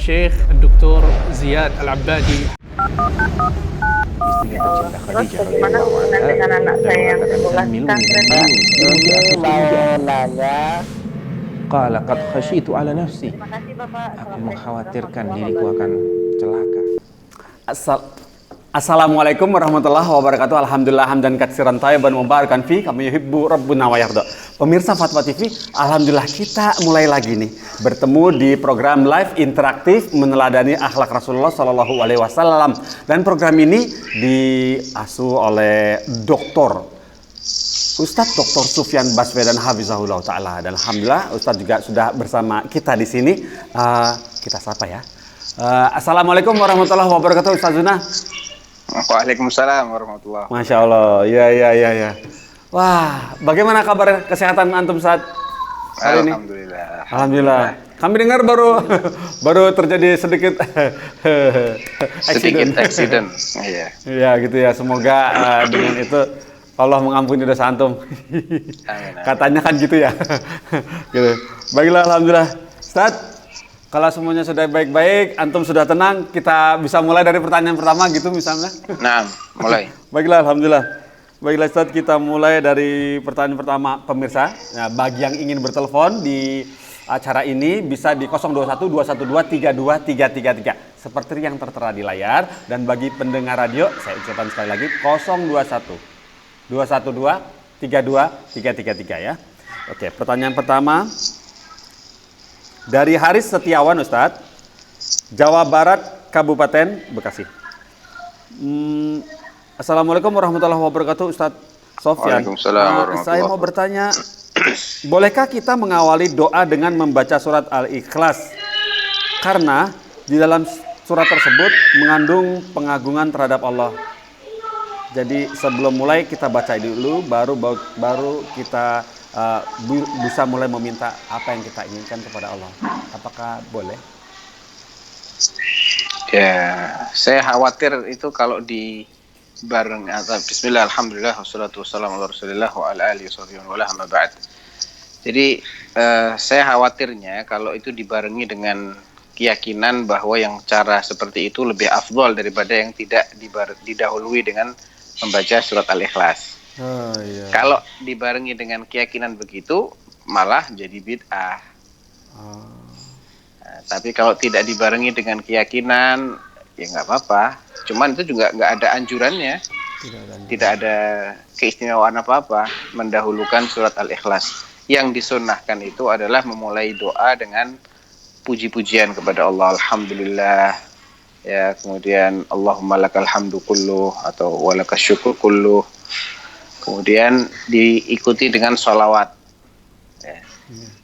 Syekh Dr. Ziyad Al-Abbadi. Istrinya tercinta Terus Khadijah bagaimana hubungan dengan anak saya yang sekolah pesantren? Mau nanya, Qala qad khasyitu ala nafsi. Terima kasih Bapak. Aku mengkhawatirkan diriku akan celaka. Assalamualaikum warahmatullahi wabarakatuh. Alhamdulillah hamdan katsiran thayyiban mubarakan fi kama yuhibbu rabbuna wa yarda. Pemirsa Fatwa TV, alhamdulillah kita mulai lagi nih bertemu di program live interaktif meneladani akhlak Rasulullah Shallallahu alaihi wasallam. Dan program ini diasuh oleh Ustadz Dr. Sufyan Baswedan Hafizahullah Ta'ala. Dan alhamdulillah Ustadz juga sudah bersama kita di sini. Kita sapa ya. Assalamualaikum warahmatullahi wabarakatuh, Ustaz Zuna. Waalaikumsalam warahmatullahi wabarakatuh. Masya Allah, ya. Wah, bagaimana kabar kesehatan antum saat hari ini? Alhamdulillah. Kami dengar baru terjadi sedikit accident. Iya. Iya gitu ya. Semoga dengan itu Allah mengampuni dosa antum. Amin. Katanya kan gitu ya. Gitu. Baiklah, alhamdulillah. Ustaz, kalau semuanya sudah baik-baik, antum sudah tenang, kita bisa mulai dari pertanyaan pertama gitu misalnya. Nah, mulai. Baiklah, alhamdulillah. Baiklah Ustaz, kita mulai dari pertanyaan pertama pemirsa. Nah, bagi yang ingin bertelepon di acara ini bisa di 021 212 32333 seperti yang tertera di layar. Dan bagi pendengar radio, saya ucapkan sekali lagi 021 212 32333 ya. Oke, pertanyaan pertama dari Haris Setiawan, Ustadz, Jawa Barat, Kabupaten Bekasi. Assalamualaikum warahmatullahi wabarakatuh, Ustadz Sofyan. Waalaikumsalam warahmatullahi Saya mau bertanya, bolehkah kita mengawali doa dengan membaca surat Al-Ikhlas? Karena di dalam surat tersebut mengandung pengagungan terhadap Allah. Jadi sebelum mulai kita baca dulu, baru kita bisa mulai meminta apa yang kita inginkan kepada Allah. Apakah boleh? Ya, saya khawatir itu kalau di bareng atau bismillah alhamdulillah wassalatu wassalamu ala rasulillah wa ala alihi wa amma ba'd. Jadi saya khawatirnya kalau itu dibarengi dengan keyakinan bahwa yang cara seperti itu lebih afdol daripada yang tidak didahului dengan membaca surat Al-Ikhlas. Oh, iya. Kalau dibarengi dengan keyakinan begitu, malah jadi bid'ah. Nah, tapi kalau tidak dibarengi dengan keyakinan, ya nggak apa-apa. Cuman itu juga nggak ada anjurannya. Tidak ada keistimewaan apa-apa mendahulukan surat Al-Ikhlas. Yang disunnahkan itu adalah memulai doa dengan puji-pujian kepada Allah. Alhamdulillah. Ya, kemudian Allahumma lakal hamdu kulluh atau walakas syukur kulluh. Kemudian diikuti dengan sholawat. Ya.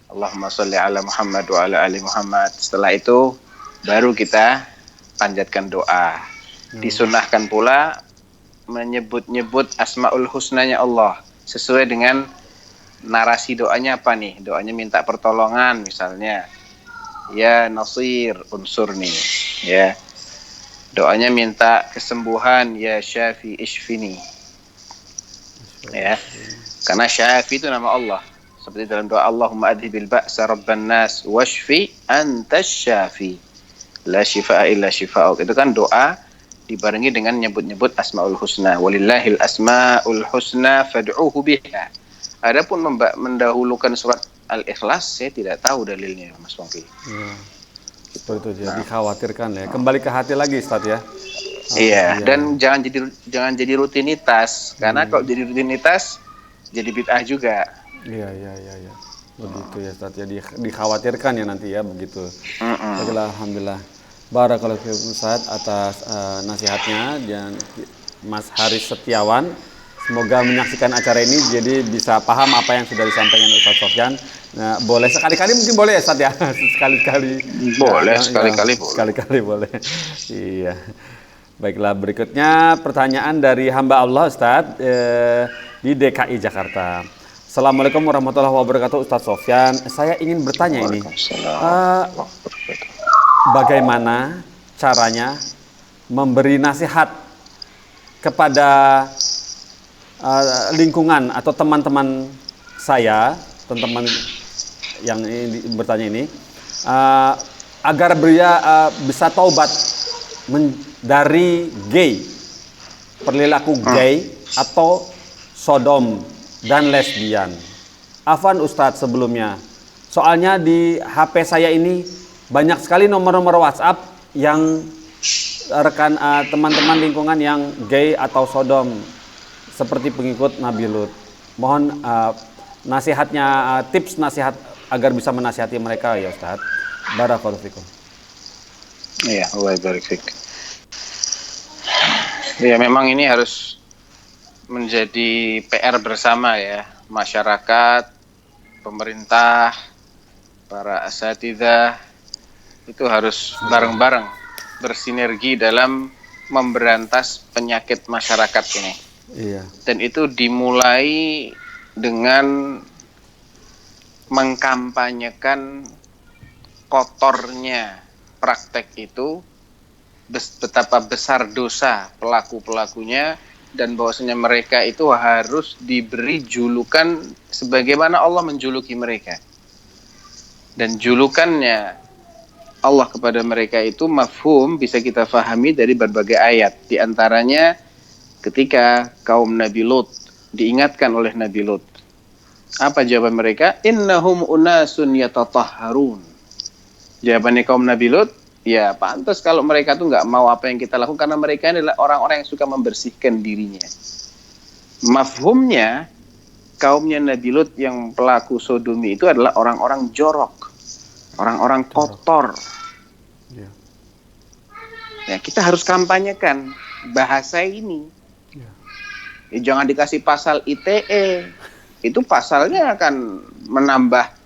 Allahumma sholli ala Muhammad wa ala ali Muhammad. Setelah itu baru kita panjatkan doa. Disunnahkan pula menyebut-nyebut asmaul husnanya Allah sesuai dengan narasi doanya apa nih? Doanya minta pertolongan misalnya. Ya Nasir unsurni. Ya. Doanya minta kesembuhan, ya Syafi ishfini. Ya. Karena Syafi itu nama Allah. Seperti dalam doa Allahumma adhibil ba'sa rabban nas washfi antas syafi. La shifaa illa shifa'uk. Itu kan doa dibarengi dengan nyebut-nyebut asmaul husna. Walillahil asmaul husna fad'uhu biha. Adapun mendahulukan surat Al-Ikhlas, saya tidak tahu dalilnya, Mas Pongki. Ya. Seperti itu ya, dikhawatirkan ya. Kembali ke hati lagi, Ustaz ya. Iya, dan jangan jadi rutinitas. Karena kalau jadi rutinitas, jadi bid'ah juga. Iya. Begitu ya, Ustaz. Ya, dikhawatirkan ya nanti ya, begitu. Baiklah, alhamdulillah. Barakallahu fiikum Ustaz atas nasihatnya dan Mas Haris Setiawan. Semoga menyaksikan acara ini jadi bisa paham apa yang sudah disampaikan Ustaz Sofyan. Nah, boleh sekali-kali mungkin boleh ya Ustaz ya. Sekali-kali. Boleh, sekali-kali boleh. Sekali-kali boleh. Iya. Baiklah, berikutnya pertanyaan dari hamba Allah Ustaz di DKI Jakarta. Assalamualaikum warahmatullahi wabarakatuh Ustaz Sofyan. Saya ingin bertanya ini. Bagaimana caranya memberi nasihat kepada lingkungan atau teman-teman saya, teman-teman yang bertanya ini, agar dia bisa taubat dari gay, perilaku gay atau sodom dan lesbian. Afwan Ustadz sebelumnya, soalnya di HP saya ini banyak sekali nomor-nomor WhatsApp yang rekan teman-teman lingkungan yang gay atau sodom seperti pengikut Nabi Lut. Mohon nasihatnya, tips nasihat agar bisa menasihati mereka ya Ustadz. Barakallahu fikum. Iya, Allah barik fik. Ya memang ini harus menjadi PR bersama ya, masyarakat, pemerintah, para asatidzah itu harus bareng-bareng bersinergi dalam memberantas penyakit masyarakat ini. Iya. Dan itu dimulai dengan mengkampanyekan kotornya praktek itu, betapa besar dosa pelaku-pelakunya, dan bahwasanya mereka itu harus diberi julukan sebagaimana Allah menjuluki mereka. Dan julukannya Allah kepada mereka itu mafhum, bisa kita fahami dari berbagai ayat. Di antaranya ketika kaum Nabi Lut diingatkan oleh Nabi Lut. Apa jawaban mereka? Innahum unasun yatatahharun. Jawabannya kaum Nabi Lut, ya pantas kalau mereka tuh nggak mau apa yang kita lakukan, karena mereka adalah orang-orang yang suka membersihkan dirinya. Mafhumnya, kaumnya Nabi Lut yang pelaku sodomi itu adalah orang-orang jorok, orang-orang kotor. Ya, kita harus kampanyekan bahasa ini. Ya, jangan dikasih pasal ITE, itu pasalnya akan menambah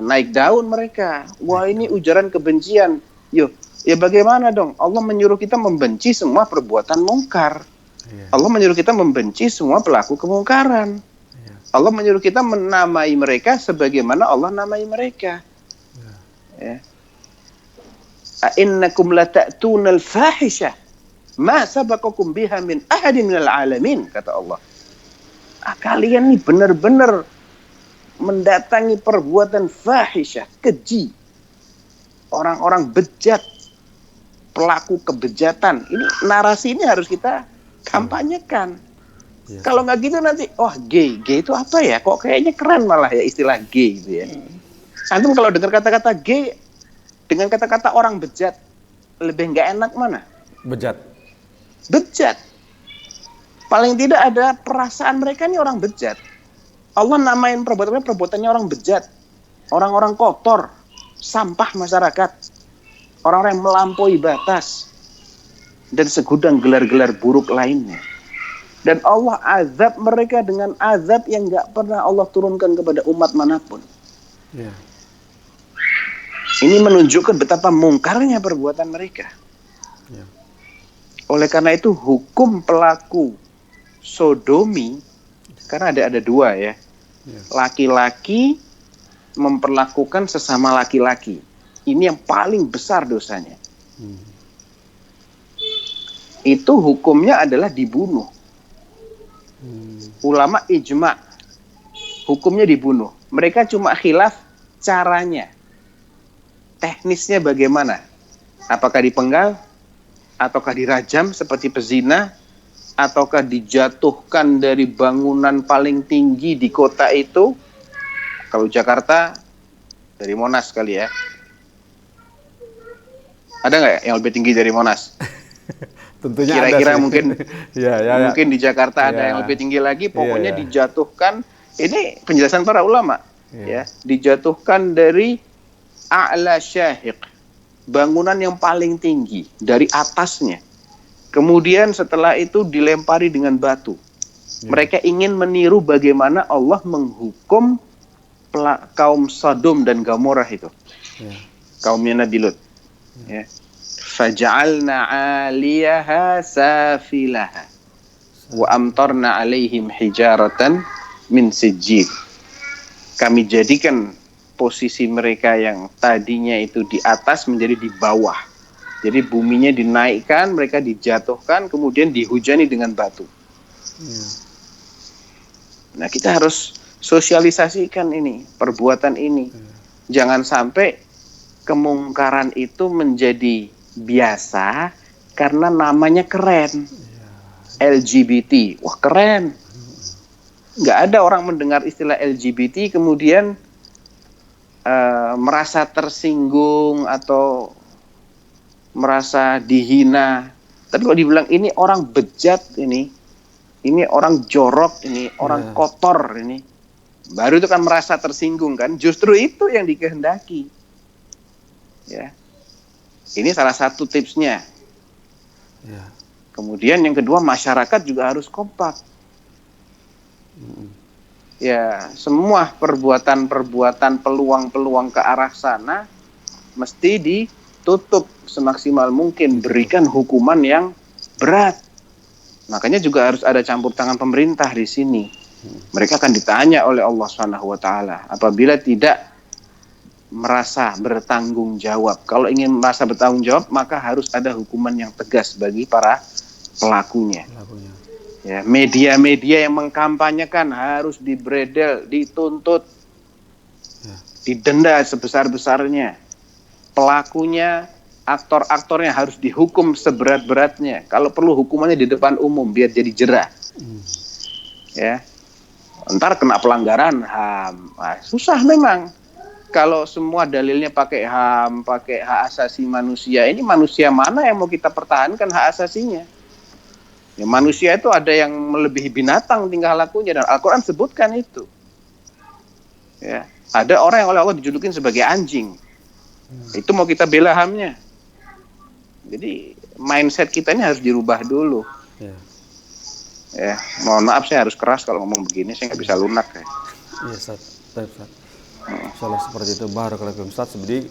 naik daun mereka. Wah, ini ujaran kebencian. Yo, ya bagaimana dong? Allah menyuruh kita membenci semua perbuatan mungkar. Allah menyuruh kita membenci semua pelaku kemungkaran. Allah menyuruh kita menamai mereka sebagaimana Allah namai mereka. Ya. Innakum lata'tunal fahisha ma sabaqakum biha min ahadin minal alamin, kata Allah. Kalian nih benar-benar mendatangi perbuatan fahisyah, keji, orang-orang bejat, pelaku kebejatan. Ini narasi ini harus kita kampanyekan. Kalau nggak gitu nanti, gay itu apa ya? Kok kayaknya keren malah ya istilah gay gitu ya. Antum kalau dengar kata-kata gay dengan kata-kata orang bejat, lebih nggak enak mana? Bejat. Paling tidak ada perasaan mereka ini orang bejat. Allah namain perbuatannya orang bejat, orang-orang kotor, sampah masyarakat, orang-orang yang melampaui batas, dan segudang gelar-gelar buruk lainnya. Dan Allah azab mereka dengan azab yang gak pernah Allah turunkan kepada umat manapun. Ini menunjukkan betapa mungkarnya perbuatan mereka. Oleh karena itu hukum pelaku sodomi, karena ada dua ya. Laki-laki memperlakukan sesama laki-laki. Ini yang paling besar dosanya. Itu hukumnya adalah dibunuh. Ulama ijma, hukumnya dibunuh. Mereka cuma khilaf caranya. Teknisnya bagaimana? Apakah dipenggal? Ataukah dirajam seperti pezina? Ataukah dijatuhkan dari bangunan paling tinggi di kota itu? Kalau Jakarta, dari Monas kali ya. Ada nggak yang lebih tinggi dari Monas? Tentunya kira-kira ada mungkin mungkin di Jakarta ada yang lebih tinggi lagi. Pokoknya dijatuhkan. Ini penjelasan para ulama. Ya, dijatuhkan dari a'la syahiq, bangunan yang paling tinggi dari atasnya. Kemudian setelah itu dilempari dengan batu. Mereka ingin meniru bagaimana Allah menghukum kaum Sodom dan Gomorrah itu. Kaumnya Nabi Lut. Faja'alna 'aliyaha safilaha wa amtarna 'alaihim hijaratan min sijjid. Kami jadikan posisi mereka yang tadinya itu di atas menjadi di bawah. Jadi buminya dinaikkan, mereka dijatuhkan, kemudian dihujani dengan batu. Nah, kita harus sosialisasikan ini, perbuatan ini. Jangan sampai kemungkaran itu menjadi biasa karena namanya keren. LGBT, wah keren. Nggak ada orang mendengar istilah LGBT kemudian merasa tersinggung atau merasa dihina. Tapi kalau dibilang ini orang bejat, ini orang jorok, ini orang kotor, ini baru itu kan merasa tersinggung kan. Justru itu yang dikehendaki. Ya, ini salah satu tipsnya. Ya. Kemudian yang kedua, masyarakat juga harus kompak. Ya, semua perbuatan-perbuatan, peluang-peluang ke arah sana mesti ditutup semaksimal mungkin, berikan hukuman yang berat. Makanya juga harus ada campur tangan pemerintah di sini. Mereka akan ditanya oleh Allah SWT apabila tidak merasa bertanggung jawab. Kalau ingin merasa bertanggung jawab, maka harus ada hukuman yang tegas bagi para pelakunya. Ya, media-media yang mengkampanyekan harus dibredel, dituntut, didenda sebesar-besarnya. Pelakunya, aktor-aktornya harus dihukum seberat-beratnya. Kalau perlu hukumannya di depan umum biar jadi jerah. Ya, ntar kena pelanggaran HAM. Nah, susah memang. Kalau semua dalilnya pakai HAM, pakai hak asasi manusia, ini manusia mana yang mau kita pertahankan hak asasinya? Ya, manusia itu ada yang melebihi binatang tingkah lakunya, dan Al-Quran sebutkan itu. Ya, ada orang yang oleh Allah dijulukin sebagai anjing. Itu mau kita bela HAM-nya. Jadi mindset kita ini harus dirubah dulu. Ya, mohon maaf saya harus keras kalau ngomong begini, saya nggak bisa lunak. Ya. Iya, Ustaz. Insyaallah seperti itu. Barakallahu fiikum, Ustaz. Jadi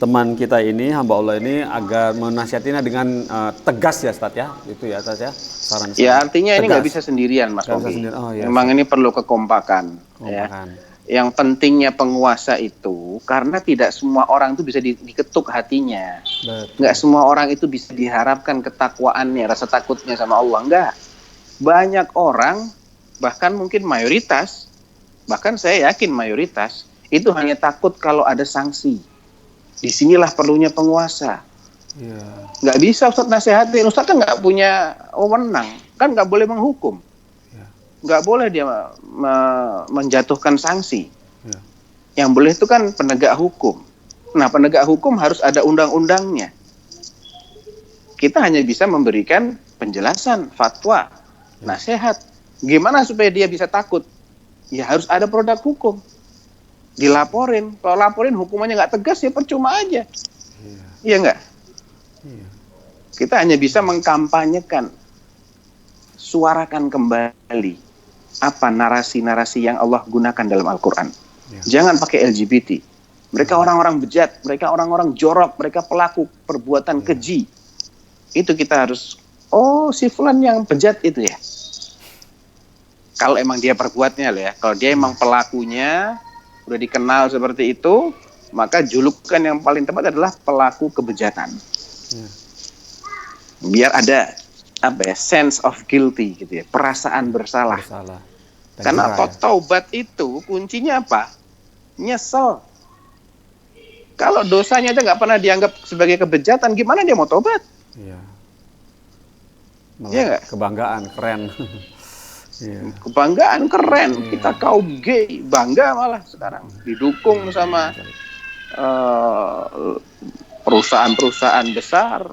teman kita ini, hamba Allah ini agar menasihatinya dengan tegas ya, Ustaz ya. Itu ya, Ustaz ya. Saran. Ya, artinya ini nggak bisa sendirian, Mas Ogi. Oh, ya, memang ini perlu kekompakan. Ya. Yang pentingnya penguasa itu karena tidak semua orang itu bisa diketuk hatinya. Nggak semua orang itu bisa diharapkan ketakwaannya, rasa takutnya sama Allah. Nggak. Banyak orang, bahkan mungkin mayoritas, bahkan saya yakin mayoritas itu hanya takut kalau ada sanksi. Disinilah perlunya penguasa. Nggak bisa Ustaz nasihatin. Ustaz kan nggak punya wewenang, kan nggak boleh menghukum, nggak boleh dia menjatuhkan sanksi. Yang boleh itu kan penegak hukum. Nah, penegak hukum harus ada undang-undangnya. Kita hanya bisa memberikan penjelasan, fatwa, nasihat. Gimana supaya dia bisa takut? Ya harus ada produk hukum. Dilaporin. Kalau laporin hukumannya nggak tegas ya percuma aja. Iya nggak? Kita hanya bisa mengkampanyekan, suarakan kembali apa narasi-narasi yang Allah gunakan dalam Al-Quran. Jangan pakai LGBT. Mereka orang-orang bejat, mereka orang-orang jorok, mereka pelaku perbuatan keji. Itu kita harus, oh si fulan yang bejat itu ya. Kalau emang dia perbuatnya ya, kalau dia emang pelakunya udah dikenal seperti itu, maka julukan yang paling tepat adalah pelaku kebejatan. Biar ada sense of guilty gitu ya, perasaan bersalah. Karena taubat itu kuncinya apa? Nyesel. Kalau dosanya aja nggak pernah dianggap sebagai kebejatan, gimana dia mau taubat? Iya. Kebanggaan keren. Kebanggaan keren. Kita kaum gay bangga malah sekarang didukung sama perusahaan-perusahaan besar.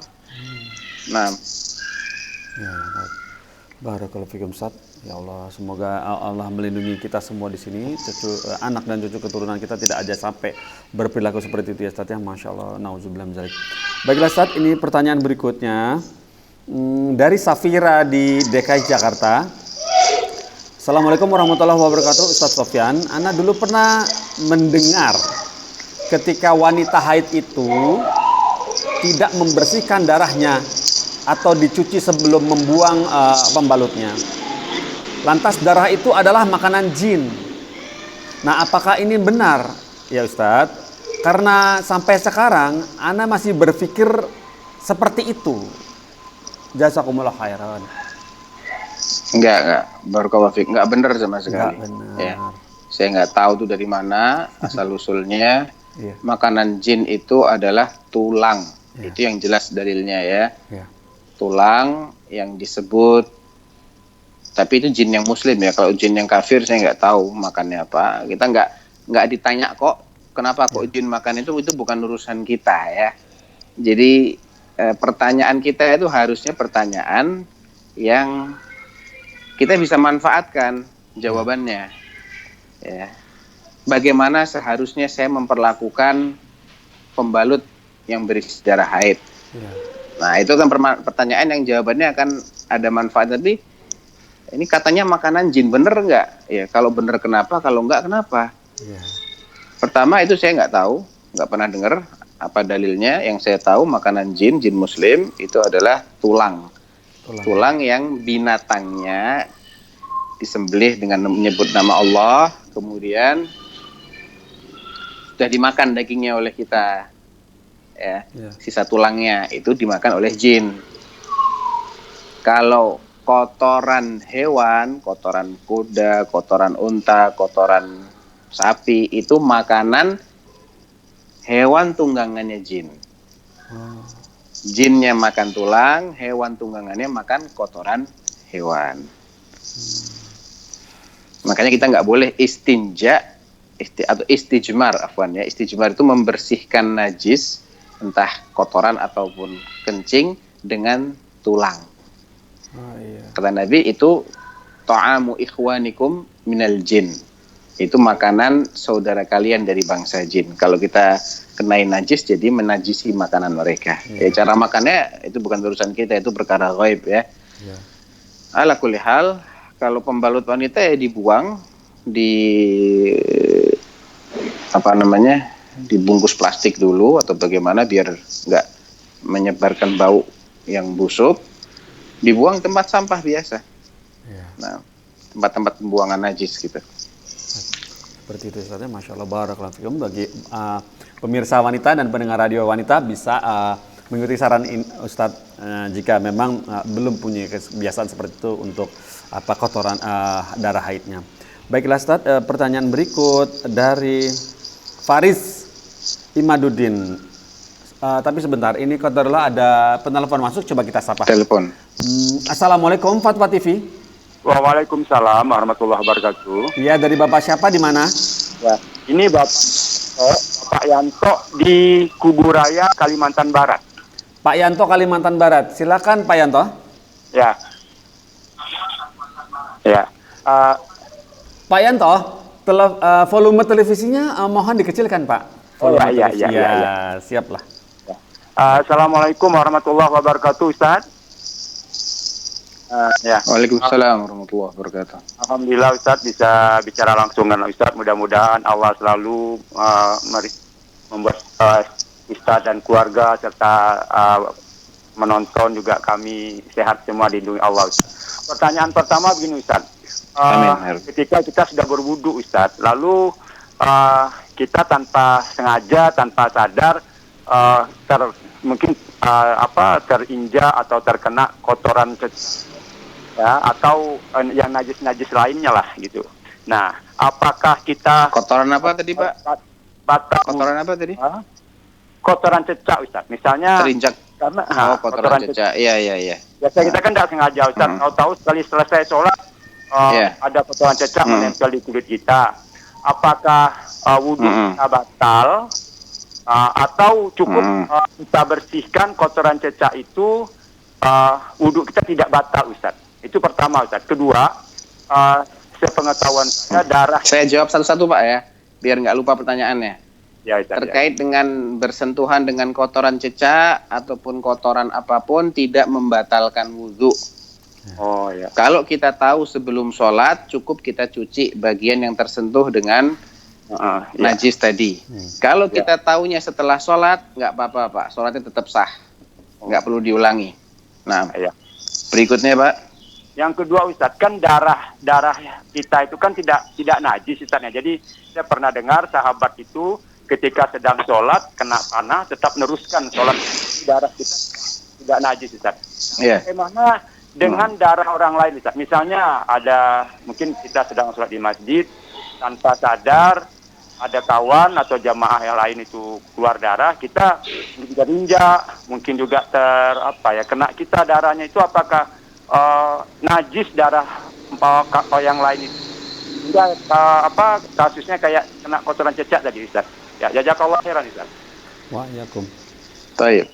Nah, barakallahu fikum, Ustaz. Ya Allah, semoga Allah melindungi kita semua di sini, anak dan cucu keturunan kita tidak aja sampai berperilaku seperti itu ya, Ustaz ya. Masya Allah, nauzubillah min dzalik. Baiklah, Ustaz, ini pertanyaan berikutnya dari Safira di DKI Jakarta. Assalamualaikum warahmatullahi wabarakatuh, Ustaz Sofyan. Ana dulu pernah mendengar ketika wanita haid itu tidak membersihkan darahnya atau dicuci sebelum membuang pembalutnya. Lantas darah itu adalah makanan jin. Nah, apakah ini benar ya Ustadz? Karena sampai sekarang ana masih berpikir seperti itu. Jazakumullah khairan. Enggak, barakallahu fiik. Enggak benar sama sekali. Ya. Saya nggak tahu tuh dari mana asal usulnya. Iya. makanan jin itu adalah tulang. Itu yang jelas dalilnya ya. Tulang yang disebut, tapi itu jin yang muslim ya. Kalau jin yang kafir saya nggak tahu makannya apa. Kita nggak ditanya kok kenapa kok jin makan itu bukan urusan kita ya. Jadi pertanyaan kita itu harusnya pertanyaan yang kita bisa manfaatkan jawabannya. Ya. Bagaimana seharusnya saya memperlakukan pembalut yang berisi darah haid? Nah, itu kan pertanyaan yang jawabannya akan ada manfaat. Tapi ini katanya makanan jin, bener nggak? Ya, kalau bener kenapa? Kalau nggak kenapa? Pertama itu saya nggak tahu, nggak pernah dengar apa dalilnya. Yang saya tahu makanan jin muslim itu adalah tulang. Tulang yang binatangnya disembelih dengan menyebut nama Allah, kemudian sudah dimakan dagingnya oleh kita, ya. Sisa tulangnya itu dimakan oleh jin. Kalau kotoran hewan, kotoran kuda, kotoran unta, kotoran sapi, itu makanan hewan tunggangannya jin. Jinnya makan tulang, hewan tunggangannya makan kotoran hewan. Makanya kita nggak boleh istinja atau istijmar, afwan ya. Istijmar itu membersihkan najis, entah kotoran ataupun kencing dengan tulang. Kata Nabi itu ta'amu ikhwanikum minal jin. Itu makanan saudara kalian dari bangsa jin. Kalau kita kenai najis, jadi menajisi makanan mereka. Ya, cara makannya itu bukan urusan kita, itu perkara ghaib ya. Ala kulli hal, kalau pembalut wanita ya dibuang, dibungkus plastik dulu atau bagaimana biar nggak menyebarkan bau yang busuk, dibuang tempat sampah biasa. Nah, tempat-tempat pembuangan najis gitu. Seperti itu Ustaz, Masya Allah, barakallahu fikum. Bagi pemirsa wanita dan pendengar radio wanita bisa mengikuti saran Ustaz jika memang belum punya kebiasaan seperti itu untuk kotoran darah haidnya. Baiklah Ustaz, pertanyaan berikut dari Faris Imaduddin. Tapi sebentar, ini qadarullah ada penelpon masuk, coba kita sapa. Telepon. Assalamualaikum Fatwa TV. Waalaikumsalam warahmatullahi wabarakatuh. Iya, dari Bapak siapa, di mana? Ya, ini Bapak Yanto di Kuburaya, Kalimantan Barat. Pak Yanto, Kalimantan Barat. Silakan Pak Yanto. Ya. Ya. Pak Yanto, volume televisinya mohon dikecilkan Pak. Volume televisi. Ya, siaplah. Assalamualaikum warahmatullahi wabarakatuh, Ustaz. Ya. Waalaikumsalam warahmatullahi wabarakatuh. Alhamdulillah Ustaz bisa bicara langsung dengan Ustaz. Mudah-mudahan Allah selalu membuat Ustaz dan keluarga serta menonton juga kami sehat semua, dilindungi Allah, Ustaz. Pertanyaan pertama begini Ustaz. Ketika kita sudah berwudu Ustaz, lalu kita tanpa sengaja, tanpa sadar mungkin terinjak atau terkena kotoran ya, atau yang najis-najis lainnya lah gitu. Nah, apakah kita kotoran apa tadi Pak? Kotoran apa tadi? Kotoran cecak Ustaz. Misalnya terinjak. Karena kotoran cecak. Iya. Biasa kita kan tidak sengaja Ustaz. Tahu sekali selesai sholat ada kotoran cecak menempel di kulit kita. Apakah wudhu kita batal? Atau cukup kita bersihkan kotoran cecak itu, wudhu kita tidak batal Ustaz. Itu pertama Ustaz. Kedua, sepengetahuan saya darah. Saya jawab satu-satu Pak ya, biar nggak lupa pertanyaannya. Ya, Ustaz, terkait dengan bersentuhan dengan kotoran cecak ataupun kotoran apapun tidak membatalkan wudhu. Oh ya. Kalau kita tahu sebelum sholat, cukup kita cuci bagian yang tersentuh dengan najis tadi. Kalau kita tahunya setelah sholat, nggak apa-apa Pak, sholatnya tetap sah, nggak perlu diulangi. Nah, berikutnya Pak. Yang kedua Ustadz, kan darah kita itu kan tidak najis Ustadznya. Jadi saya pernah dengar sahabat itu ketika sedang sholat kena panah tetap meneruskan sholat, darah kita tidak najis Ustadz. Bagaimana dengan darah orang lain Ustadz? Misalnya mungkin kita sedang sholat di masjid tanpa sadar ada kawan atau jamaah yang lain itu keluar darah, kita injak, mungkin juga kena kita darahnya itu apakah najis darah yang lain itu? Enggak, kasusnya kayak kena kotoran cecak tadi Ustaz. Ya, jazakallah khairan Ustaz. Wa'alaikum. Baik.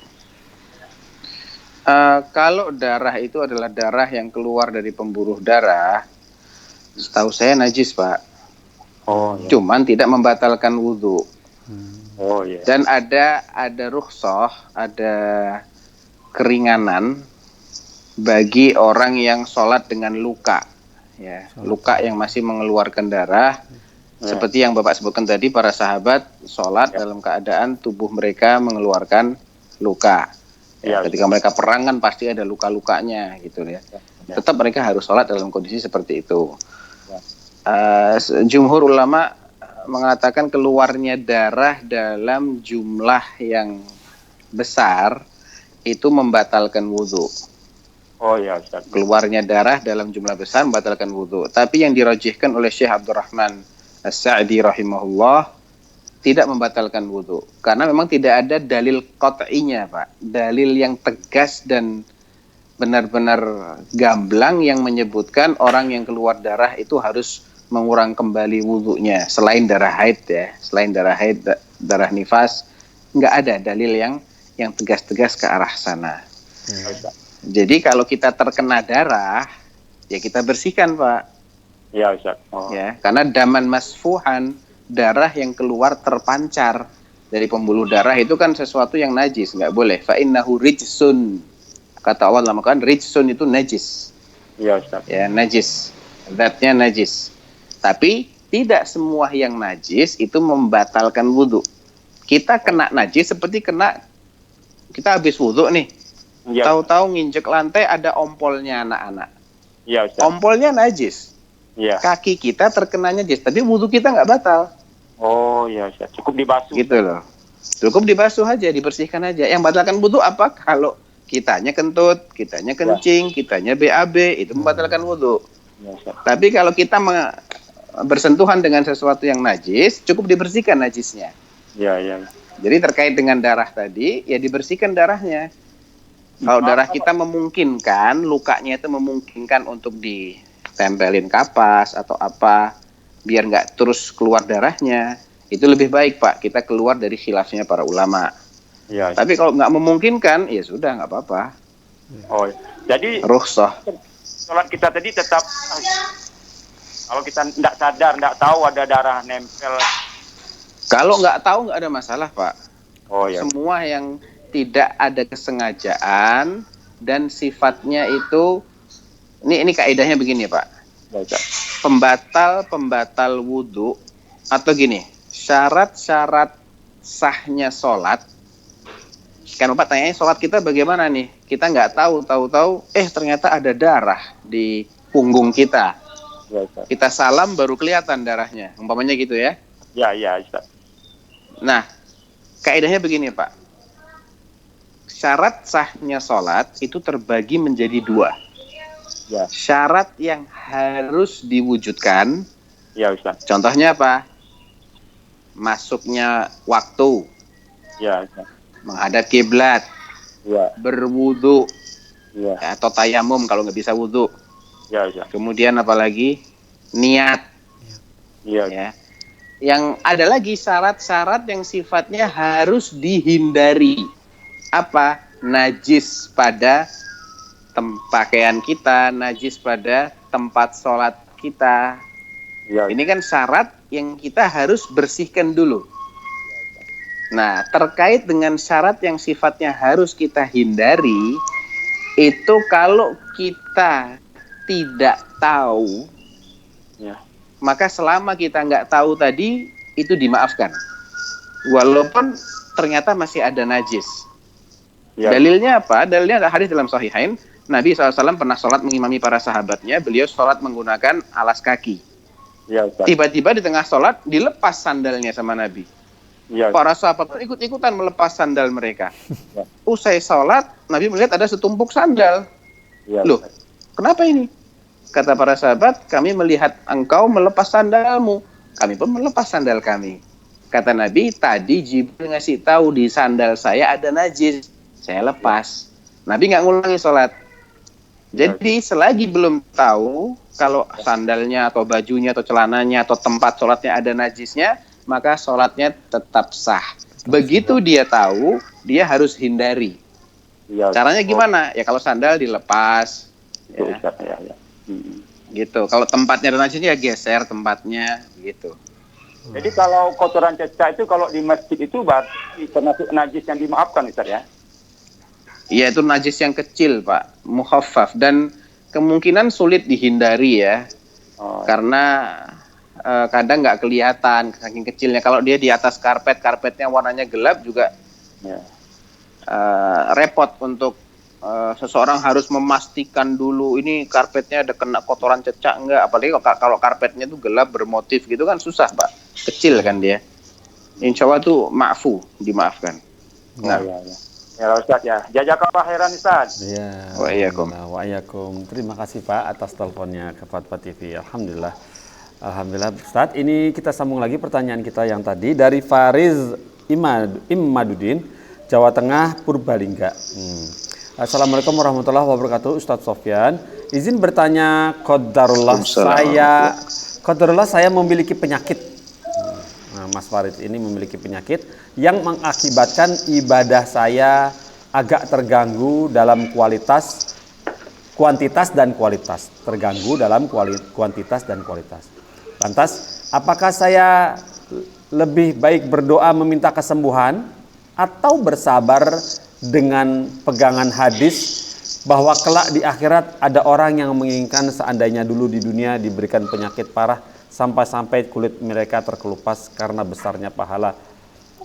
Kalau darah itu adalah darah yang keluar dari pembuluh darah, setahu saya najis, Pak. Oh, iya. Cuman tidak membatalkan wudhu. Oh iya. Dan ada rukhsah, ada keringanan bagi orang yang sholat dengan luka, ya, luka yang masih mengeluarkan darah. Seperti yang Bapak sebutkan tadi, para sahabat sholat dalam keadaan tubuh mereka mengeluarkan luka. Ya, ketika mereka perang kan pasti ada luka-lukanya gitu ya. Tetap mereka harus sholat dalam kondisi seperti itu. Jumhur ulama mengatakan keluarnya darah dalam jumlah yang besar itu membatalkan wudhu. Oh ya, Ustaz. Keluarnya darah dalam jumlah besar membatalkan wudhu. Tapi yang dirajihkan oleh Syekh Abdurrahman As-Sa'di rahimahullah tidak membatalkan wudhu. Karena memang tidak ada dalil qat'inya, Pak. Dalil yang tegas dan benar-benar gamblang yang menyebutkan orang yang keluar darah itu harus mengurang kembali wudhunya. Selain darah haid ya, selain darah haid, darah nifas, nggak ada dalil yang tegas-tegas ke arah sana. Jadi kalau kita terkena darah, ya kita bersihkan, Pak. Ya, Ustaz. Oh. Ya, karena daman masfuhan, darah yang keluar terpancar dari pembuluh darah itu kan sesuatu yang najis, nggak boleh. Fa innahu rijsun. Kata Allah, maka rijsun itu najis. Ya, Ustaz. Ya, najis. Zatnya najis. Tapi tidak semua yang najis itu membatalkan wudhu. Kita kena najis seperti kita habis wudhu nih. Ya. Tahu-tahu nginjek lantai ada ompolnya anak-anak. Ya, Ustaz. Ompolnya najis. Ya. Kaki kita terkena najis, tapi wudhu kita nggak batal. Oh ya, Ustaz. Cukup dibasuh. Gitu loh. Cukup dibasuh aja, dibersihkan aja. Yang batalkan wudhu apa? Kalau kitanya kentut, kitanya kencing, kitanya BAB, itu membatalkan wudhu. Ya, Ustaz. Tapi kalau kita bersentuhan dengan sesuatu yang najis, cukup dibersihkan najisnya. Ya, ya. Jadi terkait dengan darah tadi, ya dibersihkan darahnya. Kalau darah kita memungkinkan, lukanya itu memungkinkan untuk ditempelin kapas atau apa, biar nggak terus keluar darahnya, itu lebih baik, Pak. Kita keluar dari khilafnya para ulama. Ya. Tapi kalau nggak memungkinkan, ya sudah, nggak apa-apa. Oh, jadi Rukhsah. sholat kita tadi tetap, kalau kita tidak sadar, tidak tahu ada darah nempel. Kalau nggak tahu nggak ada masalah, Pak. Oh ya. Semua yang tidak ada kesengajaan dan sifatnya itu, ini kaidahnya begini, Pak. Baik. Pembatal wudhu atau gini, syarat-syarat sahnya sholat. Kan Bapak tanya, sholat kita bagaimana nih? Kita nggak tahu ternyata ada darah di punggung kita. Baik. Kita salam baru kelihatan darahnya, umpamanya gitu ya. Ya, ya, Ustaz. Nah, kaidahnya begini, Pak. Syarat sahnya sholat itu terbagi menjadi dua. Ya. Syarat yang harus diwujudkan. Ya, Ustaz. Contohnya apa? Masuknya waktu, Ya, Ustaz. menghadap kiblat, Ya. berwudu, Ya. atau tayamum kalau nggak bisa wudu. Ya, Ustaz. Kemudian apalagi niat, Ya. ya. Yang ada lagi syarat-syarat yang sifatnya harus dihindari. Apa? Najis pada pakaian kita, najis pada tempat sholat kita. Ya. Ini kan syarat yang kita harus bersihkan dulu. Nah, terkait dengan syarat yang sifatnya harus kita hindari, itu kalau kita tidak tahu, Ya. maka selama kita nggak tahu tadi, itu dimaafkan. Walaupun ternyata masih ada najis. Ya. Dalilnya apa? Dalilnya ada hadis dalam Sahihain. Nabi SAW pernah sholat mengimami para sahabatnya. Beliau sholat menggunakan alas kaki. Ya, Ustaz. Tiba-tiba di tengah sholat dilepas sandalnya sama Nabi. Ya. Para sahabat pun ikut-ikutan melepas sandal mereka. Ya. Usai sholat, Nabi melihat ada setumpuk sandal. Ya. Loh, kenapa ini? Kata para sahabat, kami melihat engkau melepas sandalmu. Kami pun melepas sandal kami. Kata Nabi, tadi Jibril ngasih tahu di sandal saya ada najis, saya lepas. Nabi nggak ngulangi sholat. Jadi selagi belum tahu kalau sandalnya atau bajunya atau celananya atau tempat sholatnya ada najisnya, maka sholatnya tetap sah. Begitu dia tahu, dia harus hindari. Iya. Caranya gimana? Ya kalau sandal dilepas. Itu, Ya. Ustaz, ya. Gitu. Kalau tempatnya ada najisnya, ya geser tempatnya. Gitu. Jadi kalau kotoran cecak itu kalau di masjid itu berarti termasuk najis yang dimaafkan, Ustaz ya? Iya, itu najis yang kecil, Pak. Mukhaffaf. Dan kemungkinan sulit dihindari ya. Karena kadang nggak kelihatan saking kecilnya. Kalau dia di atas karpet, karpetnya warnanya gelap juga repot untuk seseorang harus memastikan dulu ini karpetnya ada kena kotoran cecak enggak. Apalagi kalau karpetnya itu gelap bermotif gitu kan susah, Pak. Kecil kan dia. Insya Allah tuh maafu, dimaafkan. Nah. Ya Ustaz ya. Jazakallah khairan Ustaz. Ya. Wa'iyyakum. Terima kasih Pak atas teleponnya ke Fatwa TV. Alhamdulillah. Alhamdulillah Ustaz. Ini kita sambung lagi pertanyaan kita yang tadi dari Fariz Imaduddin, Jawa Tengah, Purbalingga. Assalamualaikum warahmatullahi wabarakatuh. Ustadz Sofyan, izin bertanya, qadarullah saya memiliki penyakit. Mas Farid ini memiliki penyakit yang mengakibatkan ibadah saya agak terganggu dalam kuantitas dan kualitas. Terganggu dalam kuantitas dan kualitas. Lantas, apakah saya lebih baik berdoa meminta kesembuhan atau bersabar dengan pegangan hadis bahwa kelak di akhirat ada orang yang menginginkan seandainya dulu di dunia diberikan penyakit parah sampai-sampai kulit mereka terkelupas karena besarnya pahala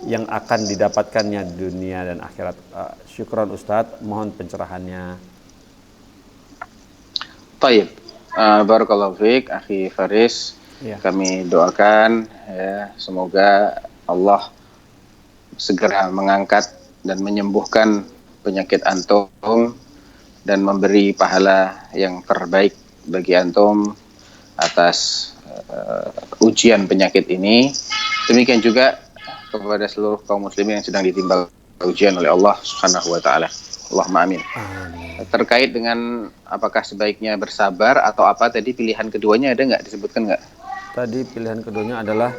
yang akan didapatkannya di dunia dan akhirat. Syukron Ustadz, mohon pencerahannya. Baik, barakallahu fiik, akhi Faris. Ya. Kami doakan ya, semoga Allah segera mengangkat dan menyembuhkan penyakit antum dan memberi pahala yang terbaik bagi antum atas ujian penyakit ini. Demikian juga kepada seluruh kaum muslimin yang sedang ditimpa ujian oleh Allah Subhanahu wa taala. Allahumma amin. Terkait dengan apakah sebaiknya bersabar atau apa tadi, pilihan keduanya ada nggak, disebutkan nggak? Tadi pilihan keduanya adalah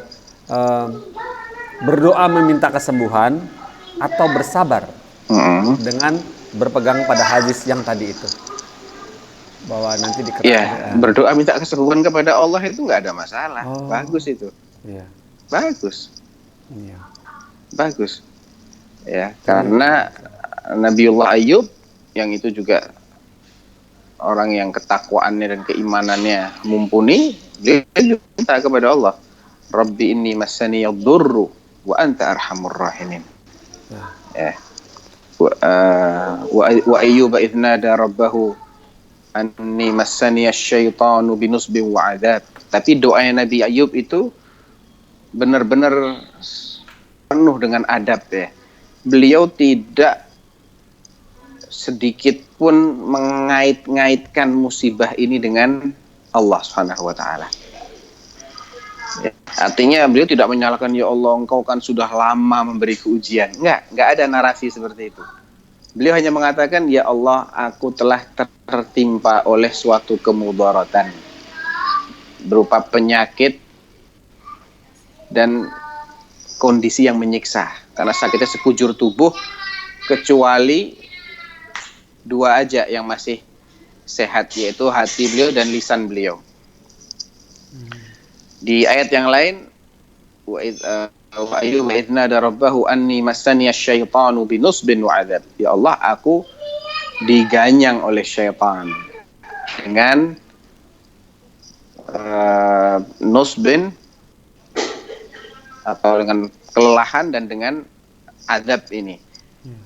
berdoa meminta kesembuhan atau bersabar dengan berpegang pada hadis yang tadi itu, bahwa nanti berdoa minta kesembuhan kepada Allah itu nggak ada masalah. Bagus itu. Bagus ya, karena Nabiullah Ayub yang itu juga orang yang ketakwaannya dan keimanannya mumpuni, dia minta kepada Allah, Rabbi inni massani yadurru wa anta arhamur rahimin. Wa Ayyuba idh nada rabbahu anni massani asyaitanu binusbin wa adab. Tapi doanya Nabi Ayub itu benar-benar penuh dengan adab ya. Beliau tidak sedikit pun mengait-ngaitkan musibah ini dengan Allah Subhanahu wa taala. Ya, artinya beliau tidak menyalahkan, ya Allah engkau kan sudah lama memberi ujian. Enggak ada narasi seperti itu. Beliau hanya mengatakan, ya Allah aku telah tertimpa oleh suatu kemudaratan berupa penyakit dan kondisi yang menyiksa, karena sakitnya sekujur tubuh kecuali dua aja yang masih sehat, yaitu hati beliau dan lisan beliau. Di ayat yang lain, wa Ayyub idh nada rabbahu anni massani asyaitanu binusbin wa adzab. Ya Allah, aku diganyang oleh syaitan dengan nusbin atau dengan kelelahan dan dengan azab ini.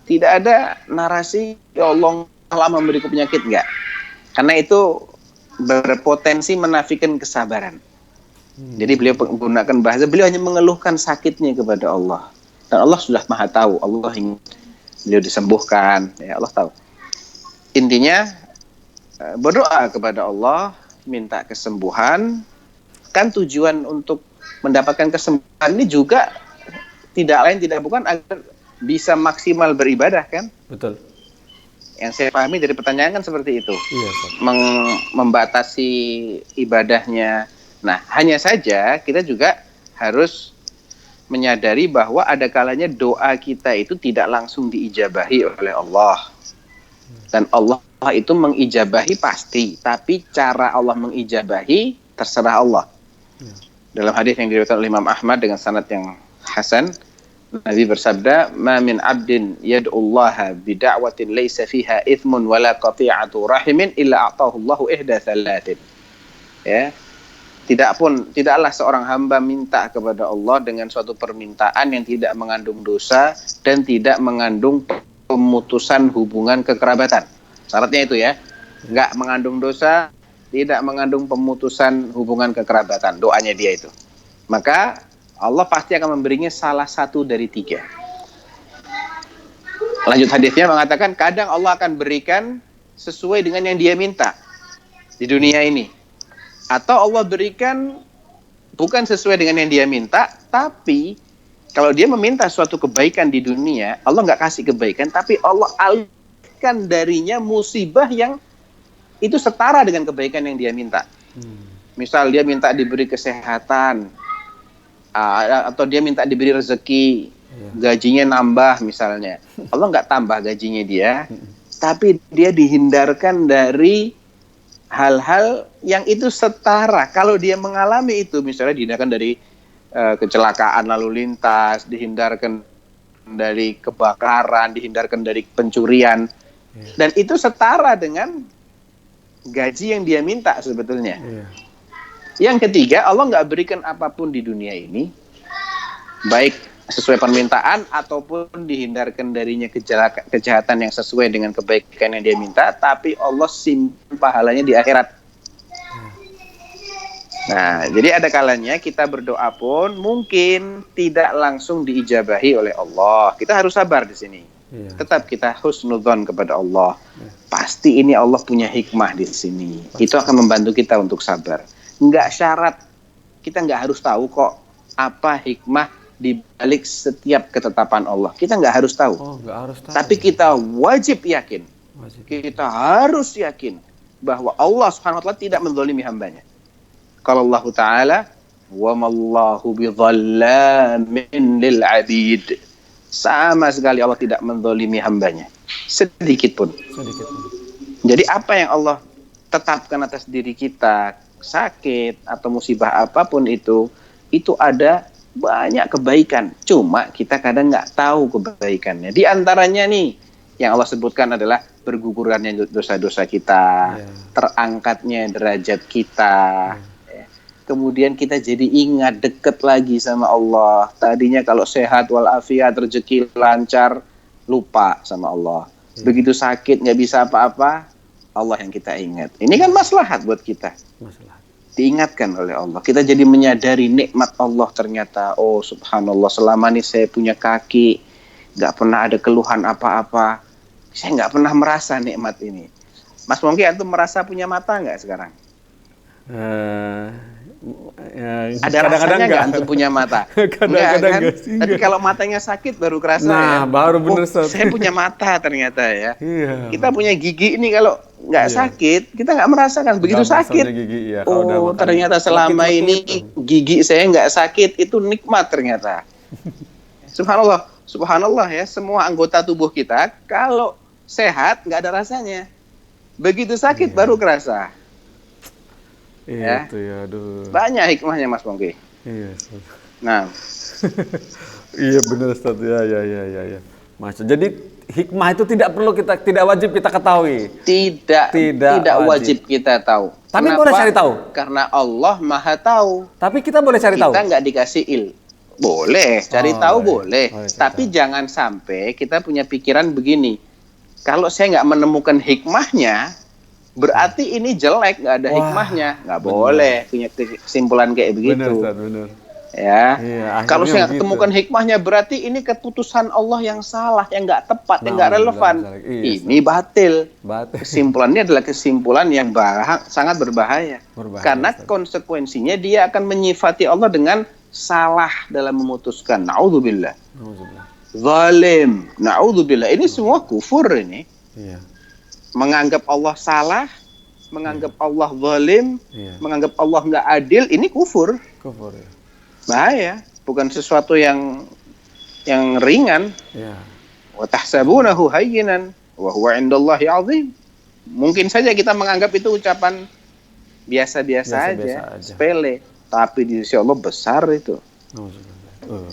Tidak ada narasi ya Allah telah memberiku penyakit, enggak. Karena itu berpotensi menafikan kesabaran. Jadi beliau menggunakan bahasa, beliau hanya mengeluhkan sakitnya kepada Allah. Dan Allah sudah Maha tahu, Allah ingin beliau disembuhkan, ya Allah tahu. Intinya berdoa kepada Allah, minta kesembuhan. Kan tujuan untuk mendapatkan kesembuhan ini juga tidak lain tidak bukan agar bisa maksimal beribadah kan? Betul. Yang saya pahami dari pertanyaan kan seperti itu. Iya, Ustaz. Membatasi ibadahnya. Nah, hanya saja kita juga harus menyadari bahwa ada kalanya doa kita itu tidak langsung diijabahi oleh Allah. Dan Allah itu mengijabahi pasti, tapi cara Allah mengijabahi terserah Allah. Dalam hadis yang diriwayatkan oleh Imam Ahmad dengan sanad yang hasan, Nabi bersabda, "Ma min 'abdin yad'ullaha bida'watin laysa fiha ithmun wala qati'atu rahimin illa a'tahu Allahu ihda thalathin." Ya. Tidaklah seorang hamba minta kepada Allah dengan suatu permintaan yang tidak mengandung dosa dan tidak mengandung pemutusan hubungan kekerabatan. Syaratnya itu ya. Enggak mengandung dosa, tidak mengandung pemutusan hubungan kekerabatan. Doanya dia itu. Maka Allah pasti akan memberinya salah satu dari 3. Lanjut hadisnya mengatakan kadang Allah akan berikan sesuai dengan yang dia minta di dunia ini. Atau Allah berikan bukan sesuai dengan yang dia minta, tapi kalau dia meminta suatu kebaikan di dunia, Allah nggak kasih kebaikan, tapi Allah alihkan darinya musibah yang itu setara dengan kebaikan yang dia minta. Misal dia minta diberi kesehatan, atau dia minta diberi rezeki, gajinya nambah misalnya. Allah nggak tambah gajinya dia, tapi dia dihindarkan dari hal-hal yang itu setara. Kalau dia mengalami itu, misalnya dihindarkan dari kecelakaan lalu lintas, dihindarkan dari kebakaran, dihindarkan dari pencurian, dan itu setara dengan gaji yang dia minta sebetulnya. Yang ketiga, Allah nggak berikan apapun di dunia ini, baik sesuai permintaan ataupun dihindarkan darinya kejahatan yang sesuai dengan kebaikan yang dia minta, tapi Allah simpan pahalanya di akhirat. Nah, jadi ada kalanya kita berdoa pun mungkin tidak langsung diijabahi oleh Allah. Kita harus sabar di sini. Tetap kita husnudzon kepada Allah. Pasti ini Allah punya hikmah di sini. Itu akan membantu kita untuk sabar. Nggak syarat, kita nggak harus tahu kok apa hikmah di balik setiap ketetapan Allah. Kita nggak harus tahu. Nggak harus tahu. Tapi kita wajib yakin. Kita harus yakin bahwa Allah Subhanahu wa taala tidak menzalimi hambanya. Kalau Allah Ta'ala, wa mallahu bidhallamin lil 'abid. Sama sekali Allah tidak menzalimi hambanya. Sedikit pun. Jadi apa yang Allah tetapkan atas diri kita, sakit atau musibah apapun itu ada banyak kebaikan. Cuma kita kadang nggak tahu kebaikannya. Di antaranya nih, yang Allah sebutkan adalah bergugurnya dosa-dosa kita, terangkatnya derajat kita. Kemudian kita jadi ingat dekat lagi sama Allah. Tadinya kalau sehat walafiat, rezeki lancar, lupa sama Allah. Begitu sakit nggak bisa apa-apa, Allah yang kita ingat. Ini kan maslahat buat kita. Diingatkan oleh Allah. Kita jadi menyadari nikmat Allah ternyata. Oh subhanallah, selama ini saya punya kaki, nggak pernah ada keluhan apa-apa. Saya nggak pernah merasa nikmat ini. Mas Mongki, antum merasa punya mata nggak sekarang? Ada rasanya nggak antum punya mata? Kadang-kadang kan? Tapi kalau matanya sakit baru kerasa. Nah, baru bener. Saya punya mata ternyata ya. Kita punya gigi ini kalau nggak sakit, kita nggak merasakan. Begitu sakit, gigi, ternyata selama ini gigi saya nggak sakit, itu nikmat ternyata. Subhanallah, subhanallah ya. Semua anggota tubuh kita kalau sehat nggak ada rasanya. Begitu sakit baru kerasa. Itu ya, aduh. Banyak hikmahnya Mas Mongki. Iya. Nah. Iya benar Ustaz. Ya. Masya. Jadi hikmah itu tidak wajib kita ketahui. Tidak wajib kita tahu. Tapi kenapa? Boleh cari tahu. Karena Allah Maha tahu. Tapi kita boleh cari tahu. Kita nggak dikasih boleh, cari tahu boleh. Tapi jangan sampai kita punya pikiran begini. Kalau saya nggak menemukan hikmahnya, berarti ini jelek, nggak ada hikmahnya. Nggak boleh punya kesimpulan kayak begitu. Benar. Ya. Kalau saya nggak temukan hikmahnya, berarti ini keputusan Allah yang salah, yang nggak tepat, yang nggak relevan. Ini batil. Kesimpulannya adalah kesimpulan yang sangat berbahaya. Karena konsekuensinya dia akan menyifati Allah dengan salah dalam memutuskan. Na'udzubillah. zalim, na'udzubillah. Ini semua kufur ini. Iya. Menganggap Allah salah, menganggap Allah zalim, Iya. menganggap Allah nggak adil, ini kufur. Kufur ya. Bahaya, bukan sesuatu yang ringan. Iya. Wa tahsabunahu hayyinan wa huwa 'indallahi 'azim. Mungkin saja kita menganggap itu ucapan biasa-biasa aja, sepele, tapi di sisi Allah besar itu.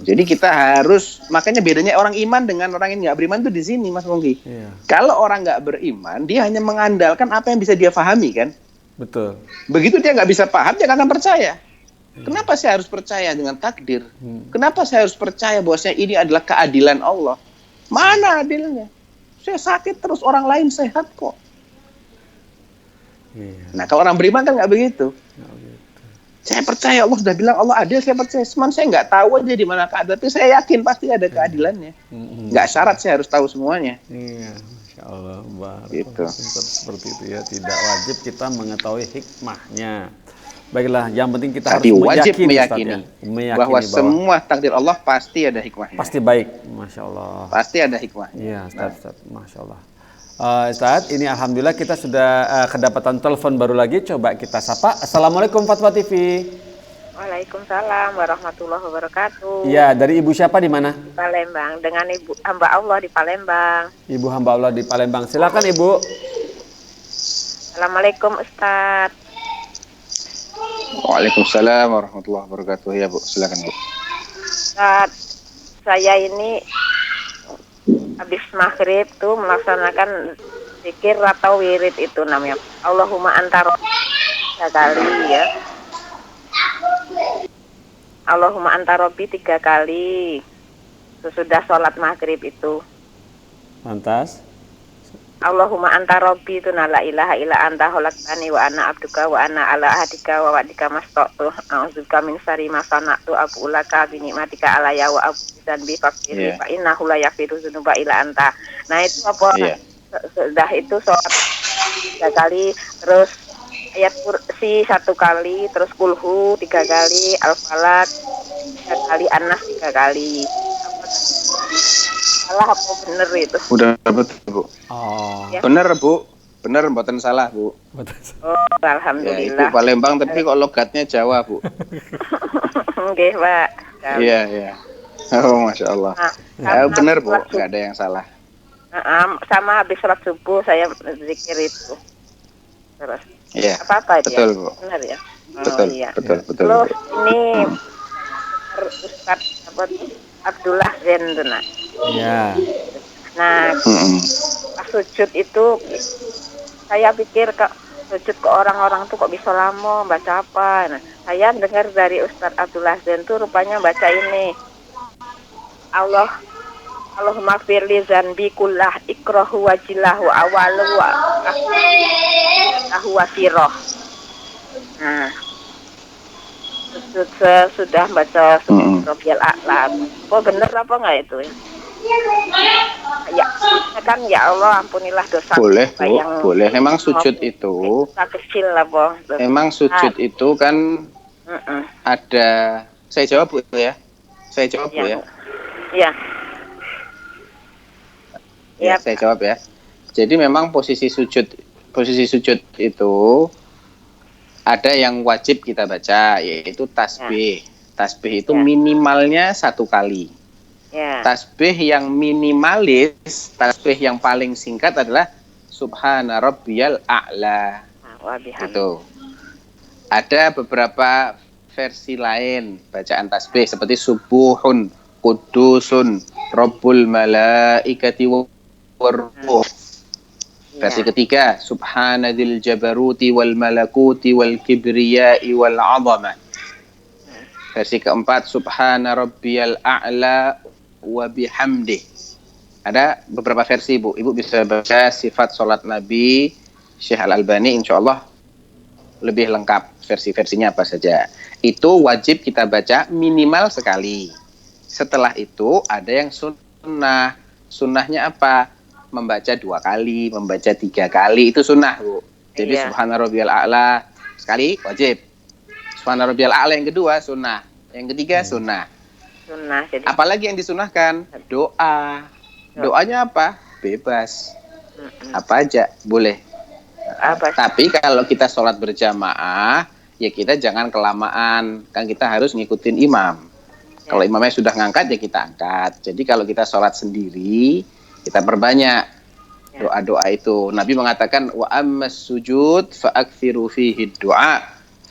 Jadi kita harus, makanya bedanya orang iman dengan orang yang nggak beriman itu di sini, Mas Mungki. Iya. Kalau orang nggak beriman, dia hanya mengandalkan apa yang bisa dia pahami kan. Betul. Begitu dia nggak bisa paham, dia nggak akan percaya. Kenapa saya harus percaya dengan takdir? Kenapa saya harus percaya bahwasanya ini adalah keadilan Allah? Mana adilnya? Saya sakit terus orang lain sehat kok. Iya. Nah kalau orang beriman kan nggak begitu. Saya percaya Allah sudah bilang Allah adil, saya percaya. Cuman saya nggak tahu aja di mana keadilan, tapi saya yakin pasti ada keadilannya. Nggak syarat saya harus tahu semuanya. Iya, Masya Allah. Gitu. Seperti itu ya. Tidak wajib kita mengetahui hikmahnya. Baiklah, yang penting kita Tapi harus wajib meyakini bahwa semua takdir Allah pasti ada hikmahnya. pasti baik, Masya Allah. Pasti ada hikmahnya. Iya, Ustaz, Masya Allah. Ustaz, ini alhamdulillah kita sudah kedapatan telepon baru lagi. Coba kita sapa. Assalamualaikum Fatwa TV. Waalaikumsalam warahmatullahi wabarakatuh. Iya, dari Ibu siapa di mana? Palembang, dengan Ibu hamba Allah di Palembang. Ibu hamba Allah di Palembang. Silakan Ibu. Assalamualaikum Ustaz. Waalaikumsalam warahmatullahi wabarakatuh. Ya Bu, silakan Bu. Ustaz, saya ini habis maghrib tuh melaksanakan zikir atau wirid itu namanya Allahumma anta rabbi 3 kali ya. Allahumma anta rabbi 3 kali sesudah sholat maghrib itu. Lantas? Allahumma anta rabbi itu la ilaha illa anta khalaqtani wa ana abduka wa ana ala ahdika wa wa'dika mastaqtu a'udzubika min syarri ma sana'tu abu laka bi nikmatika alayya wa abu dan bi fakiri fa innahu la yaghfiru dzunuba illa anta. Nah itu apa? Sudah itu sholat 3 kali, terus ayat kursi 1 kali, terus kulhu 3 kali, al-falaq 3 kali, an-nas 3 kali. Salah apa bener itu? Udah betul Bu. Oh. Ya. Bener Bu, bener mboten salah Bu. Oh, Ya, alhamdulillah. Ibu Palembang tapi kok logatnya Jawa Bu. Oke, Pak. Iya, iya. Oh, Masya Allah. Nah, bener Bu, nggak ada yang salah. sama habis sholat subuh saya zikir itu. Terus. Iya. Apa itu? Betul ya? Bu. Benar ya? Betul, Iya. betul. Terus ini Ustaz Abdullah Zain tuh, nah. Iya. Nah, pas sujud itu saya pikir sujud ke orang-orang tuh kok bisa lama baca apa. Nah, saya dengar dari Ustaz Abdullah Zain tuh rupanya baca ini. Allahumma firli zanbi kullah ikrahu wajilahu awalu wa akhiru wa sirah. Nah, sudah baca Rabbiyal A'la. Oh bener apa enggak itu ya? Ya kan ya Allah ampunilah dosa. Boleh Bu, boleh. Memang sujud itu kecil lah Bu. Memang sujud itu kan ada. Saya jawab Bu ya. Saya jawab Bu ya. Iya. Ya, saya jawab ya. Jadi memang posisi sujud itu ada yang wajib kita baca, yaitu tasbih. Tasbih itu minimalnya 1 kali. Tasbih yang minimalis, tasbih yang paling singkat adalah Subhana Rabbiyal A'la. Itu. Ada beberapa versi lain bacaan tasbih seperti Subuhun, Kudusun, Rabbul Malaikati Warruh. Versi ketiga, Subhanadzil Jabaruti wal Malakuti wal Kibriyai wal Azamah. Versi keempat, Subhana Rabbiyal A'la wa bihamdih. Ada beberapa versi Bu. Ibu bisa baca sifat sholat Nabi Syekh Al-Albani, insya Allah lebih lengkap versi-versinya apa saja. Itu wajib kita baca minimal sekali. Setelah itu ada yang sunnah. Sunnahnya apa? Membaca 2 kali, membaca 3 kali, itu sunnah Bu. Jadi Subhana Rabbiyal A'la sekali wajib. Subhana Rabbiyal A'la yang kedua sunnah. Yang ketiga sunnah. Sunnah. Jadi Apalagi yang disunahkan? Doa. Doanya apa? Bebas. Apa aja boleh. apa? Tapi kalau kita sholat berjamaah, ya kita jangan kelamaan. Kan kita harus ngikutin imam. Kalau imamnya sudah ngangkat, ya kita angkat. Jadi kalau kita sholat sendiri, kita perbanyak doa-doa itu. Nabi mengatakan, wa ammas sujud fa'akthiru fihi du'a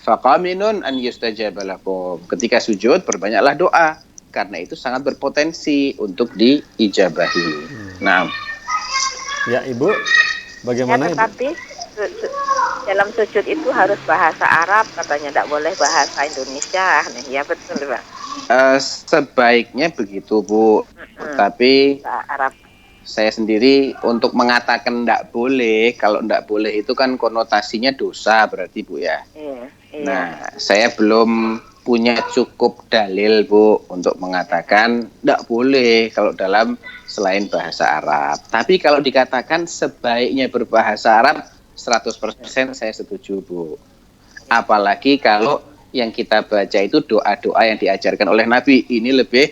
faqaminun an yustajaba lakum. Ketika sujud, perbanyaklah doa. Karena itu sangat berpotensi untuk diijabahi. Nah, Ya, Ibu. Bagaimana, Ibu? Tetapi dalam sujud itu harus bahasa Arab, katanya tidak boleh bahasa Indonesia. Ya betul, Pak. Sebaiknya begitu, Bu. Tapi Bahasa Arab. saya sendiri untuk mengatakan tidak boleh, kalau tidak boleh itu kan konotasinya dosa berarti, Bu, ya. Iya. Nah, saya belum punya cukup dalil, Bu, untuk mengatakan tidak boleh kalau dalam selain bahasa Arab. Tapi kalau dikatakan sebaiknya berbahasa Arab, 100% saya setuju, Bu. Apalagi kalau yang kita baca itu doa-doa yang diajarkan oleh Nabi. Ini lebih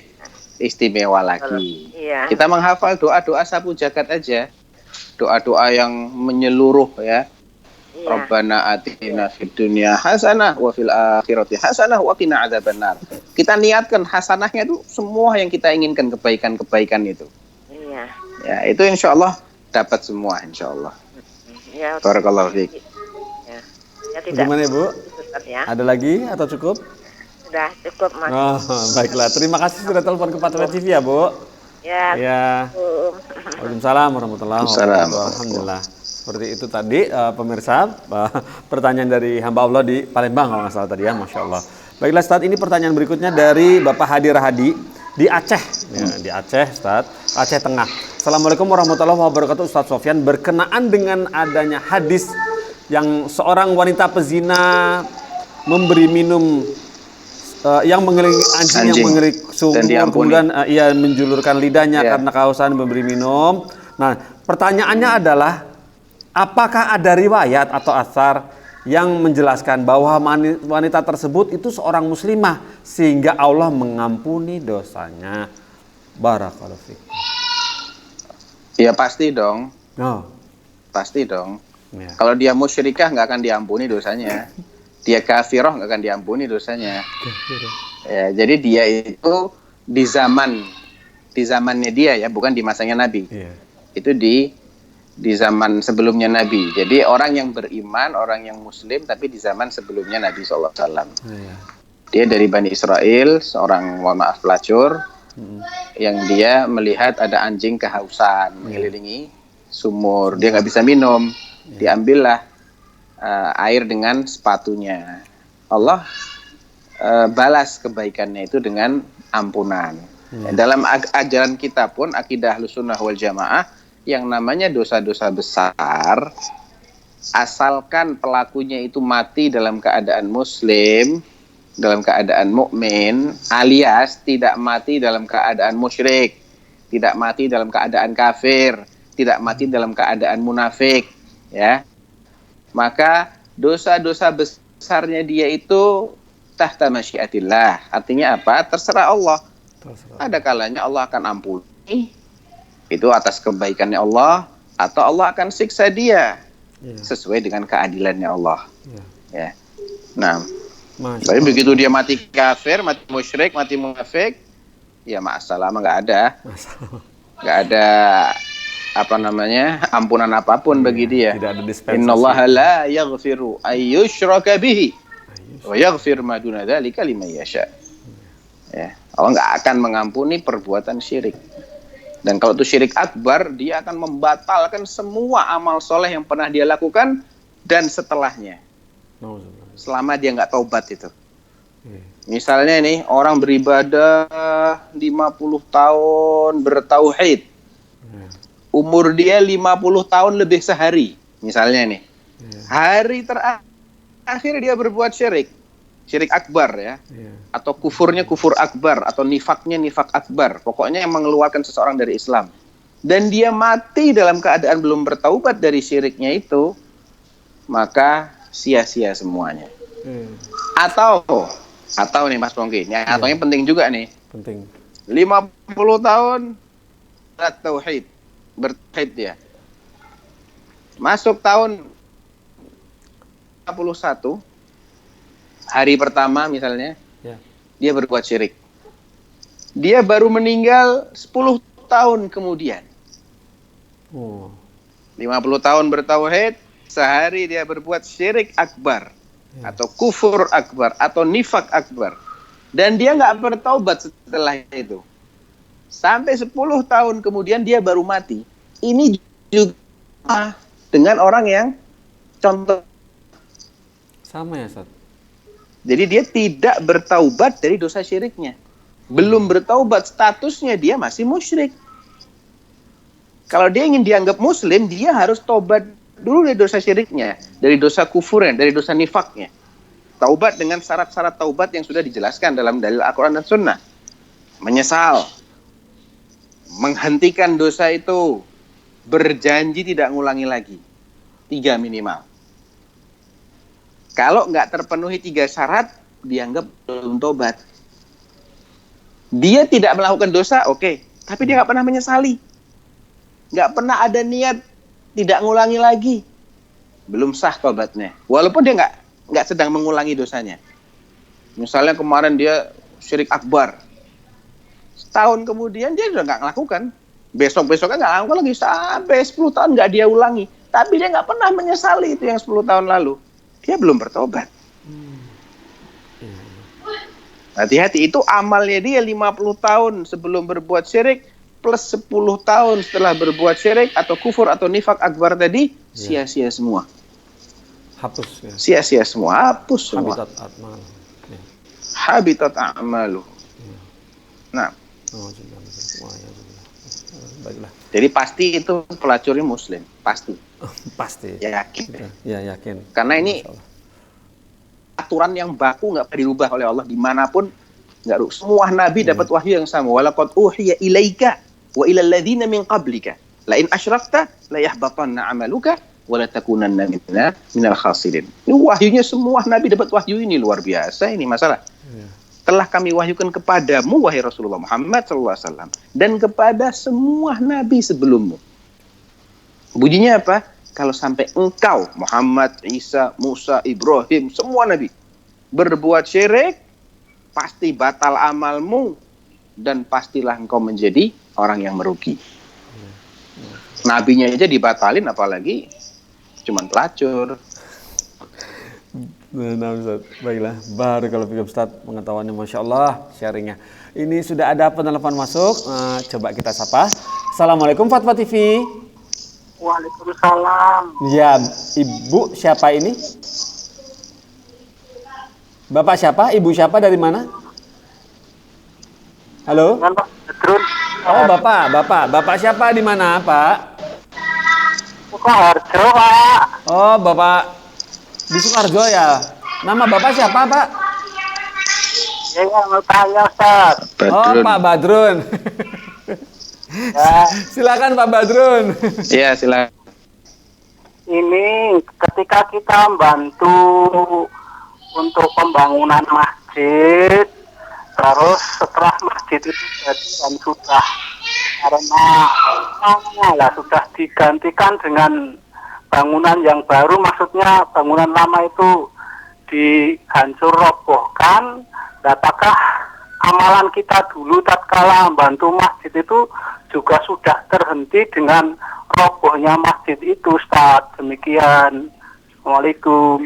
istimewa lagi. Iya. Kita menghafal doa-doa sapu jagat aja. Doa-doa yang menyeluruh ya. Iya. Rabbana atina fid dunya hasanah wa fil akhirati hasanah wa qina adzabannar. Kita niatkan hasanahnya itu semua yang kita inginkan, kebaikan-kebaikan itu. Iya. Ya, itu insyaallah dapat semua insyaallah. Ya, Barakallahu fiik. ya. Ya tidak. Bagaimana, Ibu? Ustaz, ya. Ada lagi atau cukup? Sudah cukup, Mas. Oh, baiklah. Terima kasih sudah telepon ke Fatwa TV ya, Bu. Ya. Ya. Waalaikumsalam warahmatullahi wabarakatuh. Alhamdulillah. Seperti itu tadi pemirsa, pertanyaan dari hamba Allah di Palembang kalau nggak salah tadi ya, Masya Allah. Baiklah Ustaz, ini pertanyaan berikutnya dari Bapak Hadi Rahadi di Aceh. Ya, di Aceh Ustaz, Aceh Tengah. Assalamualaikum warahmatullahi wabarakatuh Ustaz Sofyan. Berkenaan dengan adanya hadis yang seorang wanita pezina memberi minum yang mengelilingi anjing yang mengelilingi sumur, kemudian ia menjulurkan lidahnya karena kehausan memberi minum. Nah, pertanyaannya adalah apakah ada riwayat atau asar yang menjelaskan bahwa wanita tersebut itu seorang muslimah sehingga Allah mengampuni dosanya? Barakallahu fiik. Ya pasti dong. Oh. Pasti dong. Ya. Kalau dia musyrikah nggak akan diampuni dosanya. Dia kafirah nggak akan diampuni dosanya. Ya, jadi dia itu di zamannya dia ya, bukan di masanya Nabi. Yeah. Itu di zaman sebelumnya Nabi. Jadi orang yang beriman, orang yang muslim tapi di zaman sebelumnya Nabi SAW. Yeah. Dia dari Bani Israel, seorang mohon maaf pelacur, yang dia melihat ada anjing kehausan mengelilingi sumur. Dia nggak bisa minum, diambillah air dengan sepatunya. Allah balas kebaikannya itu dengan ampunan. Dalam ajaran kita pun akidah Ahlussunnah wal Jamaah, yang namanya dosa-dosa besar, asalkan pelakunya itu mati dalam keadaan muslim, dalam keadaan mukmin, alias tidak mati dalam keadaan musyrik, tidak mati dalam keadaan kafir, tidak mati dalam keadaan munafik, ya. Maka dosa-dosa besarnya dia itu tahta masyiatillah. Artinya apa? Terserah Allah. Ada kalanya Allah akan ampuni, itu atas kebaikannya Allah, atau Allah akan siksa dia sesuai dengan keadilannya Allah. Ya. Nah, tapi begitu dia mati kafir, mati musyrik, mati munafik, ya ma'assalam, nggak ada ampunan apapun bagi dia. Innallaha la yaghfiru ayyushraka bihi wa yaghfir ma duna dzalika liman yasha. Ya, Allah nggak akan mengampuni perbuatan syirik. Dan kalau itu syirik akbar, dia akan membatalkan semua amal soleh yang pernah dia lakukan dan setelahnya. Selama dia nggak taubat itu. Misalnya nih, orang beribadah 50 tahun bertauhid. Umur dia 50 tahun lebih sehari. Misalnya nih. Hari terakhir dia berbuat syirik. Syirik akbar ya. Atau kufurnya kufur akbar. Atau nifaknya nifak akbar. Pokoknya yang mengeluarkan seseorang dari Islam. Dan dia mati dalam keadaan belum bertaubat dari syiriknya itu. Maka sia-sia semuanya. Atau nih Mas Pongki. Atau yang penting juga nih. Penting. 50 tahun tauhid, bertauhid dia. Masuk tahun 51, hari pertama misalnya, Ya. dia berbuat syirik. Dia baru meninggal 10 tahun kemudian. Oh. 50 tahun bertauhid, sehari dia berbuat syirik akbar, atau kufur akbar, atau nifak akbar. Dan dia nggak bertaubat setelah itu. Sampai 10 tahun kemudian dia baru mati. Ini juga dengan orang yang contoh. Sama ya, Ustaz? Jadi dia tidak bertaubat dari dosa syiriknya. Belum bertaubat, statusnya dia masih musyrik. Kalau dia ingin dianggap muslim, dia harus taubat dulu dari dosa syiriknya, dari dosa kufurnya, dari dosa nifaknya. Taubat dengan syarat-syarat taubat yang sudah dijelaskan dalam dalil Al-Quran dan Sunnah. Menyesal, menghentikan dosa itu, berjanji tidak ngulangi lagi. 3 minimal. Kalau nggak terpenuhi 3 syarat, dianggap belum tobat. Dia tidak melakukan dosa, oke. Tapi dia nggak pernah menyesali. Nggak pernah ada niat tidak ngulangi lagi. Belum sah tobatnya. Walaupun dia nggak sedang mengulangi dosanya. Misalnya kemarin dia syirik akbar. Setahun kemudian dia sudah nggak ngelakukan. Besok-besoknya nggak lakukan lagi. Sampai 10 tahun nggak dia ulangi. Tapi dia nggak pernah menyesali itu yang 10 tahun lalu. Dia belum bertobat. Hati-hati, itu amalnya dia 50 tahun sebelum berbuat syirik plus 10 tahun setelah berbuat syirik atau kufur atau nifak akbar tadi, sia-sia semua. Hapus ya. Sia-sia semua, hapus semua. Habitat a'mal. Ya. Habitat a'malu. Nah, baiklah. jadi pasti itu pelacurnya muslim, pasti. Pasti. Ya yakin. Ya, yakin. Karena ini aturan yang baku nggak pernah dirubah oleh Allah dimanapun. Nggak, semua nabi dapat wahyu yang sama. Walaqad uhiya ilaika wa ilal ladzina min qablika la in asyrakta la yahbatanna 'amaluka wa la takunanna minal khasirin. Ini wahyunya semua nabi dapat wahyu ini, luar biasa ini masalah. Telah kami wahyukan kepadamu wahai Rasulullah Muhammad sallallahu alaihi wasallam dan kepada semua nabi sebelummu. Bunyinya apa? Kalau sampai engkau Muhammad, Isa, Musa, Ibrahim, semua nabi berbuat syirik, pasti batal amalmu dan pastilah engkau menjadi orang yang merugi. Nabinya aja dibatalin, apalagi cuman pelacur. Nah, Ustaz. Baiklah. Barakallahu fikum Ustaz, pengetahuannya Masya Allah, sharingnya. Ini sudah ada penelpon masuk. Coba kita sapa. Assalamualaikum Fatwa TV. Waalaikumsalam. Ya, Ibu siapa ini? Bapak siapa? Ibu siapa? Dari mana? Halo? Dengan Pak Badrun. Oh, Bapak siapa? Di mana, Pak? Sukoharjo, Pak. Oh, Bapak di Sukoharjo ya. Nama Bapak siapa, Pak? Ya, mau tanya, Ustaz. Oh, Pak Badrun. Ya, Silakan Pak Badrun. Iya, silakan. ini ketika kita membantu untuk pembangunan masjid, terus setelah masjid itu jadi dan sudah karena sudah digantikan dengan bangunan yang baru, maksudnya bangunan lama itu dihancur robohkan, apakah amalan kita dulu tatkala membantu masjid itu juga sudah terhenti dengan robohnya masjid itu, Ustaz? Demikian. Assalamualaikum.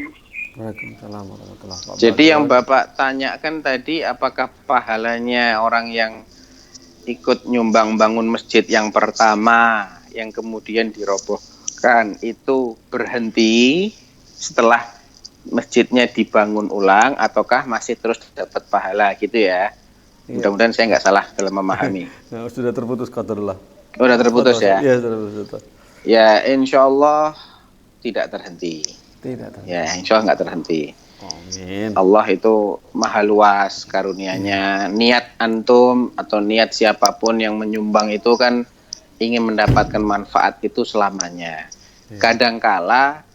Waalaikumsalam warahmatullahi wabarakatuh. Jadi yang Bapak tanyakan tadi, apakah pahalanya orang yang ikut nyumbang bangun masjid yang pertama, yang kemudian dirobohkan, itu berhenti setelah masjidnya dibangun ulang, ataukah masih terus dapat pahala gitu ya? Iya. Mudah-mudahan saya nggak salah dalam memahami. Nah, sudah terputus qadarullah. Udah terputus ya? Iya, sudah terputus. Ya, insya Allah tidak terhenti. Tidak terputus. Ya, insya Allah nggak terhenti. Amin. Allah itu maha luas karunia-Nya. Niat antum atau niat siapapun yang menyumbang itu kan ingin mendapatkan manfaat itu selamanya. Kadangkala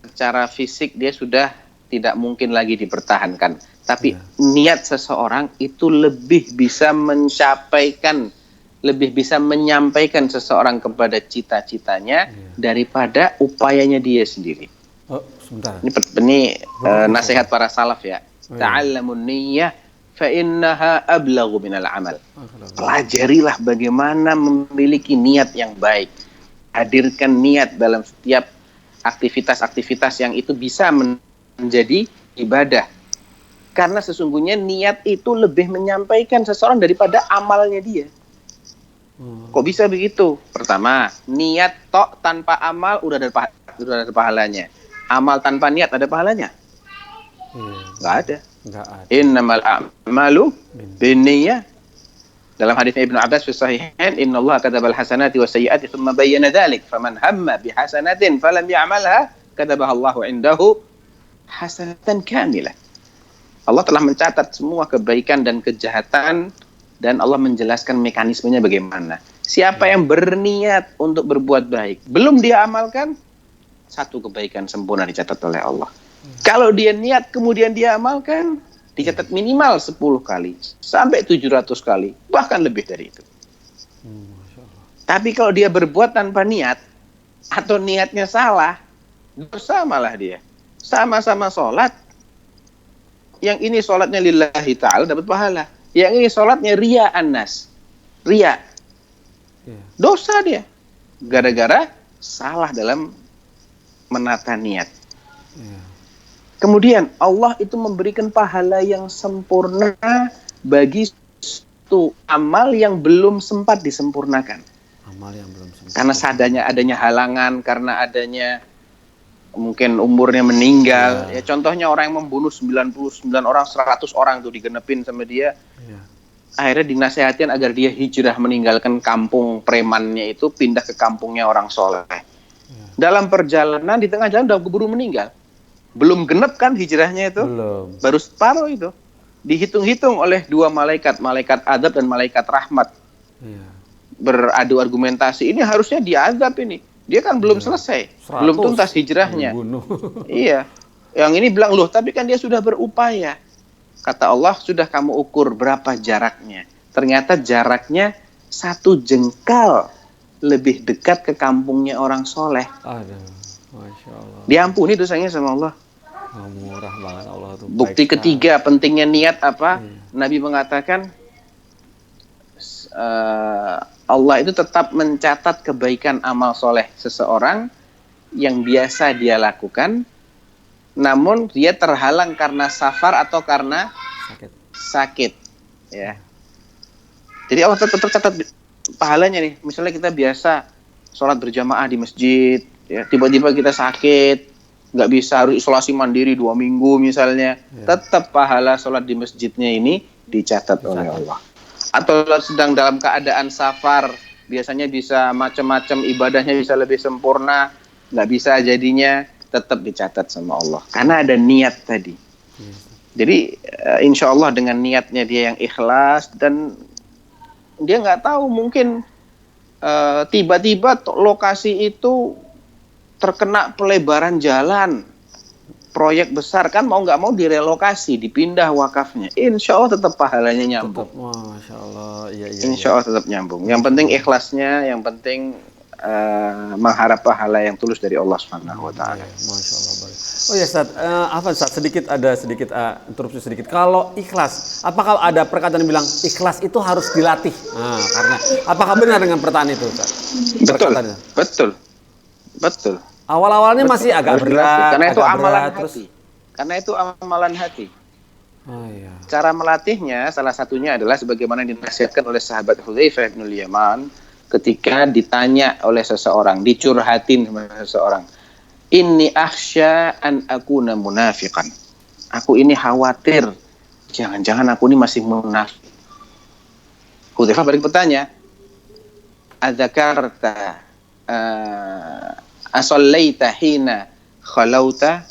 secara fisik dia sudah tidak mungkin lagi dipertahankan. Tapi niat seseorang itu lebih bisa menyampaikan seseorang kepada cita-citanya daripada upayanya dia sendiri. Oh, sebentar. Ini nasihat para salaf ya. Ta'allamun niyyah fa innaha ablaghu minal amal. Pelajarilah bagaimana memiliki niat yang baik. Hadirkan niat dalam setiap aktivitas-aktivitas yang itu bisa menjadi ibadah. Karena sesungguhnya niat itu lebih menyampaikan seseorang daripada amalnya dia. Kok bisa begitu? Pertama, niat tok tanpa amal udah ada pahalanya. Amal tanpa niat ada pahalanya? Nggak ada. Innamal a'malu binniyah. Dalam hadis Ibnu Abbas fi sahihain, innallaha katabal hasanati was sayyiati tsumma bayyana dzalik, faman hamma bi hasanatin falam ya'malha katabaha Allahu 'indahu hasanatan kamilah. Allah telah mencatat semua kebaikan dan kejahatan dan Allah menjelaskan mekanismenya bagaimana. Siapa yang berniat untuk berbuat baik, belum dia amalkan, satu kebaikan sempurna dicatat oleh Allah. Kalau dia niat kemudian dia amalkan, dicatat minimal 10 kali sampai 700 kali, bahkan lebih dari itu. Tapi kalau dia berbuat tanpa niat atau niatnya salah, dosa malah dia. Sama-sama sholat, yang ini sholatnya lillahi ta'ala dapat pahala, yang ini sholatnya riya'an nas, riya, dosa dia gara-gara salah dalam menata niat. Kemudian Allah itu memberikan pahala yang sempurna bagi suatu amal yang belum sempat disempurnakan. Amal yang belum sempat. Karena adanya halangan, karena adanya mungkin umurnya meninggal. Ya, contohnya orang yang membunuh 99 orang, 100 orang tuh digenepin sama dia. Akhirnya dinasehatin agar dia hijrah meninggalkan kampung premannya itu, pindah ke kampungnya orang soleh. Dalam perjalanan di tengah jalan udah keburu meninggal. Belum genep kan hijrahnya itu? Belum. Baru separuh itu. Dihitung-hitung oleh dua malaikat, malaikat adab dan malaikat rahmat. Beradu argumentasi, ini harusnya diazab ini. Dia kan belum selesai, belum tuntas hijrahnya. Iya. Yang ini bilang, loh tapi kan dia sudah berupaya. Kata Allah, sudah kamu ukur berapa jaraknya. Ternyata jaraknya 1 jengkal lebih dekat ke kampungnya orang soleh. Masya Allah. Diampuni dosanya sama Allah. Murah banget Allah tuh. Bukti ketiga pentingnya niat apa? Nabi mengatakan Allah itu tetap mencatat kebaikan amal soleh seseorang yang biasa dia lakukan, namun dia terhalang karena safar atau karena sakit. Ya. Jadi Allah tetap catat pahalanya nih. Misalnya kita biasa sholat berjamaah di masjid, ya, tiba-tiba kita sakit, nggak bisa, harus isolasi mandiri 2 minggu misalnya, tetap pahala sholat di masjidnya ini dicatat oleh Allah. Atau sedang dalam keadaan safar, biasanya bisa macam-macam ibadahnya bisa lebih sempurna, nggak bisa jadinya, tetap dicatat sama Allah. Karena ada niat tadi. Jadi insya Allah dengan niatnya dia yang ikhlas, dan dia nggak tahu mungkin tiba-tiba lokasi itu terkena pelebaran jalan, proyek besar, kan mau nggak mau direlokasi, dipindah wakafnya. Insya Allah tetap pahalanya nyambung. Masya Allah, iya. Insya Allah tetap nyambung. Yang penting ikhlasnya, yang penting mengharap pahala yang tulus dari Allah Subhanahu Wa Taala. Masya Allah. Oh ya Ustaz, Ustaz, ada sedikit interupsi sedikit. Kalau ikhlas, apakah ada perkataan yang bilang ikhlas itu harus dilatih? Nah, karena apakah benar dengan pertanyaan itu, Ustaz? Betul. Awal-awalnya masih agak berat, karena itu amalan hati. Terus... Karena itu amalan hati. Oh, iya. Cara melatihnya salah satunya adalah sebagaimana dinasihatkan oleh sahabat Hudzaifah bin Yaman ketika ditanya oleh seseorang, dicurhatin sama seseorang. Inni akhsha an akuna munafiqan. Aku ini khawatir, jangan-jangan aku ini masih munafik. Hudzaifah balik bertanya, adzakarta asallaita hina khalauta,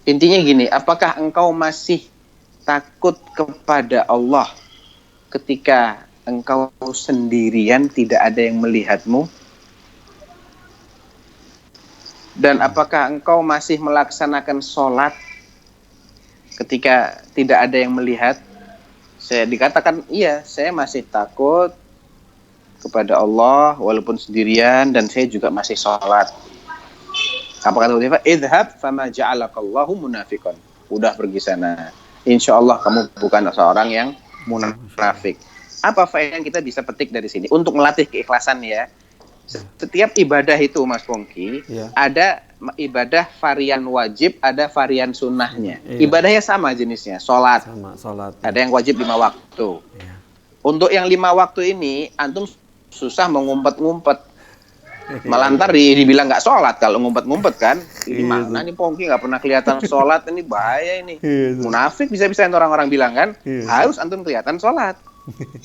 intinya gini, apakah engkau masih takut kepada Allah ketika engkau sendirian, tidak ada yang melihatmu? Dan apakah engkau masih melaksanakan sholat ketika tidak ada yang melihat? Saya dikatakan, iya, saya masih takut kepada Allah walaupun sendirian dan saya juga masih sholat. Apa kata Hudzaifah? Idhab fama ja'alakallahu munafiqan. Udah pergi sana. Insya Allah kamu bukan seorang yang munafik. Apa faedah yang kita bisa petik dari sini? Untuk melatih keikhlasan ya. Setiap ibadah itu Mas Pongki, ada ibadah varian wajib, ada varian sunnahnya. Ibadahnya sama jenisnya, sholat. Ada yang wajib 5 waktu. Untuk yang 5 waktu ini, antum susah mengumpet-ngumpet. Malah ntar dibilang nggak sholat kalau ngumpet-ngumpet kan. Ini mana nih Pongki nggak pernah kelihatan sholat, ini bahaya ini. Munafik bisa-bisa orang-orang bilang kan. Harus antum kelihatan sholat.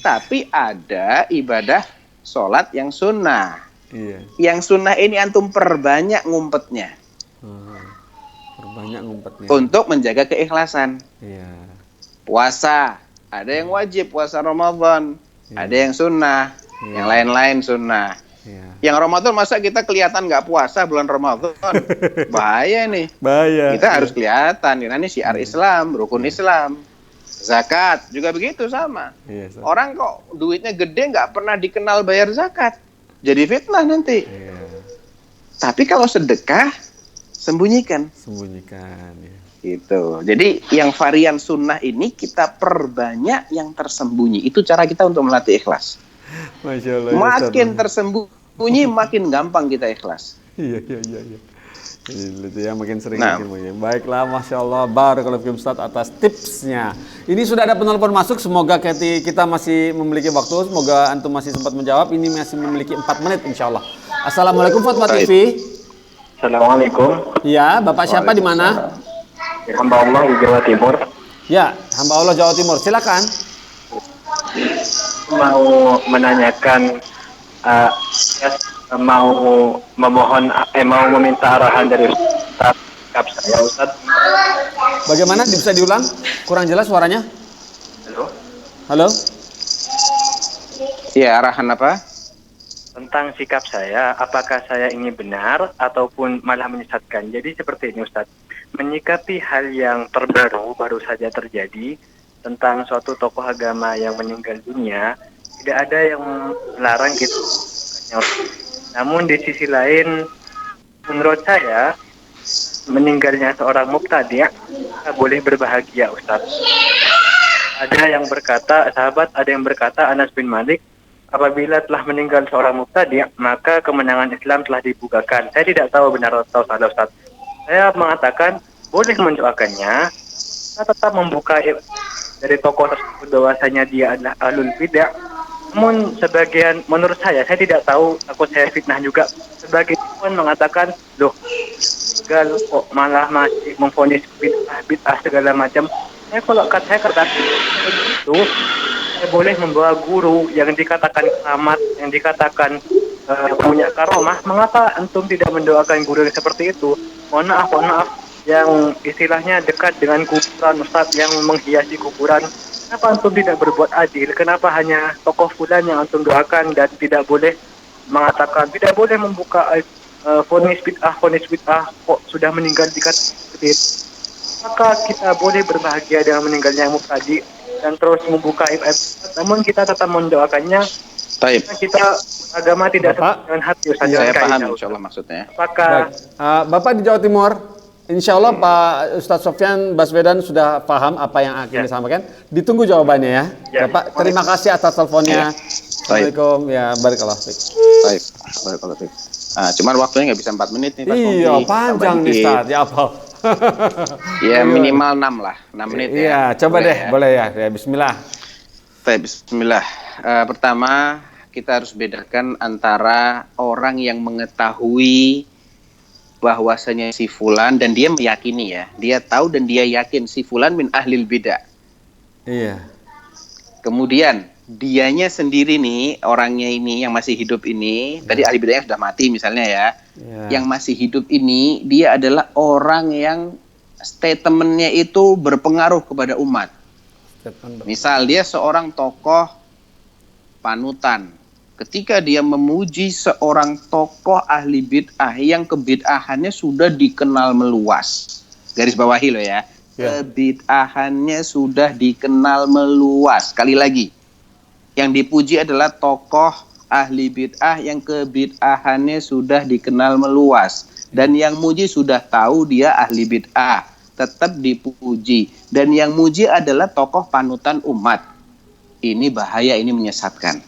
Tapi ada ibadah sholat yang sunnah. Yang sunnah ini antum perbanyak ngumpetnya. Untuk menjaga keikhlasan. Puasa, ada yang wajib puasa Ramadan, ada yang sunnah, yang lain-lain sunnah. Yang Ramadan masa kita kelihatan nggak puasa bulan Ramadan, bahaya nih. Kita harus kelihatan. Ini syiar Islam, rukun Islam. Zakat juga begitu sama. Orang kok duitnya gede nggak pernah dikenal bayar zakat, jadi fitnah nanti. Tapi kalau sedekah, sembunyikan. Gitu. Jadi yang varian sunnah ini kita perbanyak yang tersembunyi. Itu cara kita untuk melatih ikhlas. Masya Allah, makin tersembunyi, makin gampang kita ikhlas. Iya. Itu ya, makin sering. Baiklah, Masya Allah, barakallahu fiikum Ustaz atas tipsnya. Ini sudah ada penelpon masuk, semoga kita masih memiliki waktu, semoga antum masih sempat menjawab. Ini masih memiliki 4 menit insya Allah. Assalamualaikum Fatwa TV. Assalamualaikum. Ya, Bapak siapa di mana? Hamba Allah di Jawa Timur. Ya, hamba Allah Jawa Timur, silakan. Mau menanyakan, mau meminta arahan dari Ustaz saya, Ustaz. Bagaimana, bisa diulang? Kurang jelas suaranya. Halo. Iya, arahan apa? Tentang sikap saya, apakah saya ini benar ataupun malah menyesatkan. Jadi seperti ini Ustaz, menyikapi hal yang baru saja terjadi tentang suatu tokoh agama yang meninggal dunia, tidak ada yang melarang kita. Namun di sisi lain, menurut saya, meninggalnya seorang mubtadi' kita boleh berbahagia Ustaz. Ada yang berkata, sahabat ada yang berkata, Anas bin Malik, apabila telah meninggal seorang mubtadi', maka kemenangan Islam telah dibukakan. Saya tidak tahu benar atau salah Ustaz. Saya mengatakan boleh mendoakannya, kita tetap membuka dari tokoh tersebut bahwasanya dia adalah ahlul bid'ah. Namun sebagian, menurut saya tidak tahu, takut saya fitnah juga. Sebagian pun mengatakan, loh, gal kok malah masih memvonis bid'ah segala macam. Kalau saya kata itu, saya boleh membawa guru yang dikatakan selamat, yang dikatakan punya karomah. Mengapa antum tidak mendoakan guru yang seperti itu? Mohon maaf, yang istilahnya dekat dengan kuburan, Ustaz, yang menghiasi kuburan. Kenapa antum tidak berbuat adil? Kenapa hanya tokoh fulan yang antum doakan dan tidak boleh mengatakan, tidak boleh membuka vonis bid'ah kok sudah meninggal dikatakan. Maka kita boleh berbahagia dengan meninggalnya mubtadi dan terus membuka namun kita tetap mendoakannya. Kita agama tidak dengan hati Ustaz. Saya paham insyaallah maksudnya. Apakah Bapak di Jawa Timur, insya Allah Pak Ustadz Sofyan Baswedan sudah paham apa yang akan disampaikan. Ditunggu jawabannya ya. Bapak, terima kasih atas teleponnya. Assalamualaikum. Ya, barakallahu fiik. Baik, barakallahu fiik. Cuman waktunya nggak bisa 4 menit nih Pak. Iya, panjang nih Ustaz. Ya apa? Ya minimal 6 lah, 6 menit ya. Iya, coba boleh deh, ya. Boleh ya. Ya, bismillah. Bismillah. Pertama, kita harus bedakan antara orang yang mengetahui bahwasanya si fulan dan dia meyakini ya, dia tahu dan dia yakin si fulan min ahlil bidah. Iya. Kemudian dianya sendiri nih, orangnya ini yang masih hidup ini, tadi ahli bidahnya sudah mati misalnya ya. Yang masih hidup ini dia adalah orang yang statementnya itu berpengaruh kepada umat. Misal dia seorang tokoh panutan, ketika dia memuji seorang tokoh ahli bid'ah yang kebid'ahannya sudah dikenal meluas. Garis bawahi loh ya. Kebid'ahannya sudah dikenal meluas. Sekali lagi, yang dipuji adalah tokoh ahli bid'ah yang kebid'ahannya sudah dikenal meluas. Dan yang muji sudah tahu dia ahli bid'ah, tetap dipuji. Dan yang muji adalah tokoh panutan umat. Ini bahaya, ini menyesatkan.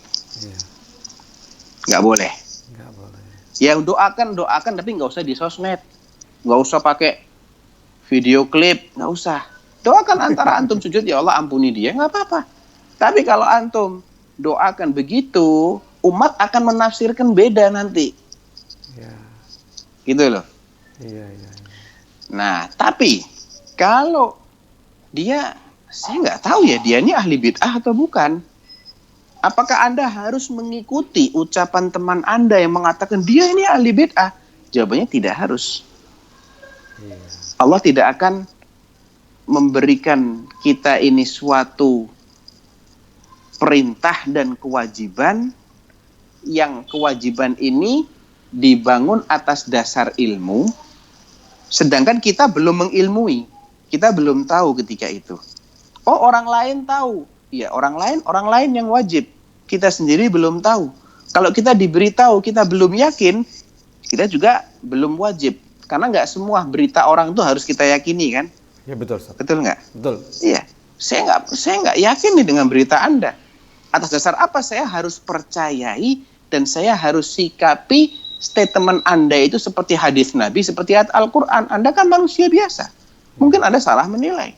Nggak boleh. Ya doakan, tapi nggak usah di sosmed. Nggak usah pakai video klip, nggak usah. Doakan antara antum sujud, ya Allah ampuni dia, nggak apa-apa. Tapi kalau antum doakan begitu, umat akan menafsirkan beda nanti. Gitu loh. Nah, tapi kalau dia, saya nggak tahu ya, dia ini ahli bid'ah atau bukan. Apakah Anda harus mengikuti ucapan teman Anda yang mengatakan dia ini ahli bid'ah? Jawabannya tidak harus. Allah tidak akan memberikan kita ini suatu perintah dan kewajiban yang kewajiban ini dibangun atas dasar ilmu, sedangkan kita belum mengilmui, kita belum tahu ketika itu. Oh, orang lain tahu. Ya, orang lain yang wajib. Kita sendiri belum tahu. Kalau kita diberitahu, kita belum yakin, kita juga belum wajib. Karena nggak semua berita orang itu harus kita yakini, kan? Ya betul, Ustaz. Betul nggak? Betul. Iya. Saya nggak yakin nih dengan berita Anda. Atas dasar apa saya harus percayai dan saya harus sikapi statement Anda itu seperti hadis Nabi, seperti ayat Al-Quran. Anda kan manusia biasa. Mungkin Anda salah menilai.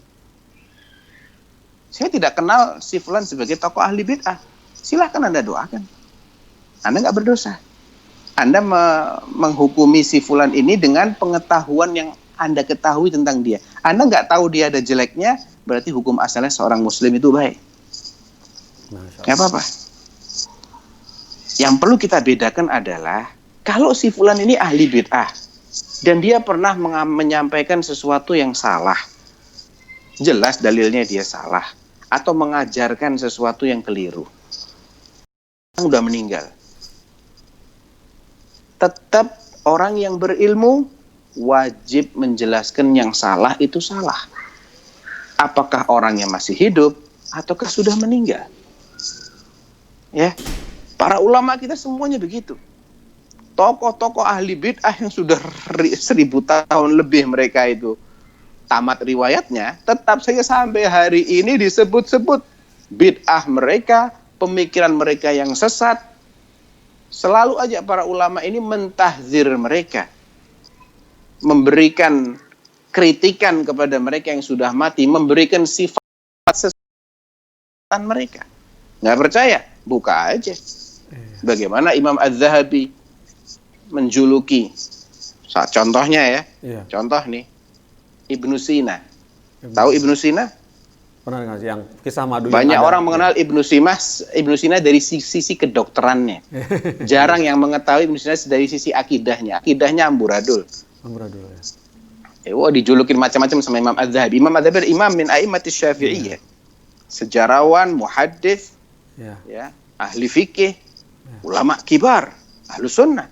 Saya tidak kenal si fulan sebagai tokoh ahli bid'ah. Silahkan Anda doakan. Anda nggak berdosa. Anda menghukumi si fulan ini dengan pengetahuan yang Anda ketahui tentang dia. Anda nggak tahu dia ada jeleknya, berarti hukum asalnya seorang muslim itu baik. Nggak apa-apa. Yang perlu kita bedakan adalah, kalau si fulan ini ahli bid'ah, dan dia pernah menyampaikan sesuatu yang salah, jelas dalilnya dia salah, atau mengajarkan sesuatu yang keliru, sudah meninggal, tetap orang yang berilmu wajib menjelaskan yang salah itu salah, apakah orangnya masih hidup ataukah sudah meninggal. Ya, para ulama kita semuanya begitu. Tokoh-tokoh ahli bid'ah yang sudah 1000 tahun lebih mereka itu tamat riwayatnya, tetap saja sampai hari ini disebut-sebut bid'ah mereka, pemikiran mereka yang sesat. Selalu aja para ulama ini mentahzir mereka, memberikan kritikan kepada mereka yang sudah mati, memberikan sifat sesatan mereka. Nggak percaya? Buka aja. Bagaimana Imam Az-Zahabi menjuluki, contohnya ya, contoh nih, Ibnu Sina. Tahu Ibnu Sina? Pernah dengar yang kisah madu. Banyak orang mengenal Ibnu Sina dari sisi kedokterannya. Jarang yang mengetahui Ibnu Sina dari sisi akidahnya. Akidahnya amburadul. Amburadul ya. Dijulukin macam-macam sama Imam Az-Zahabi. Imam Az-Zahabi imam min a'immatis Syafi'iyah. Sejarawan, muhaddits, ya, ahli fikih, ulama kibar, ahlu sunnah.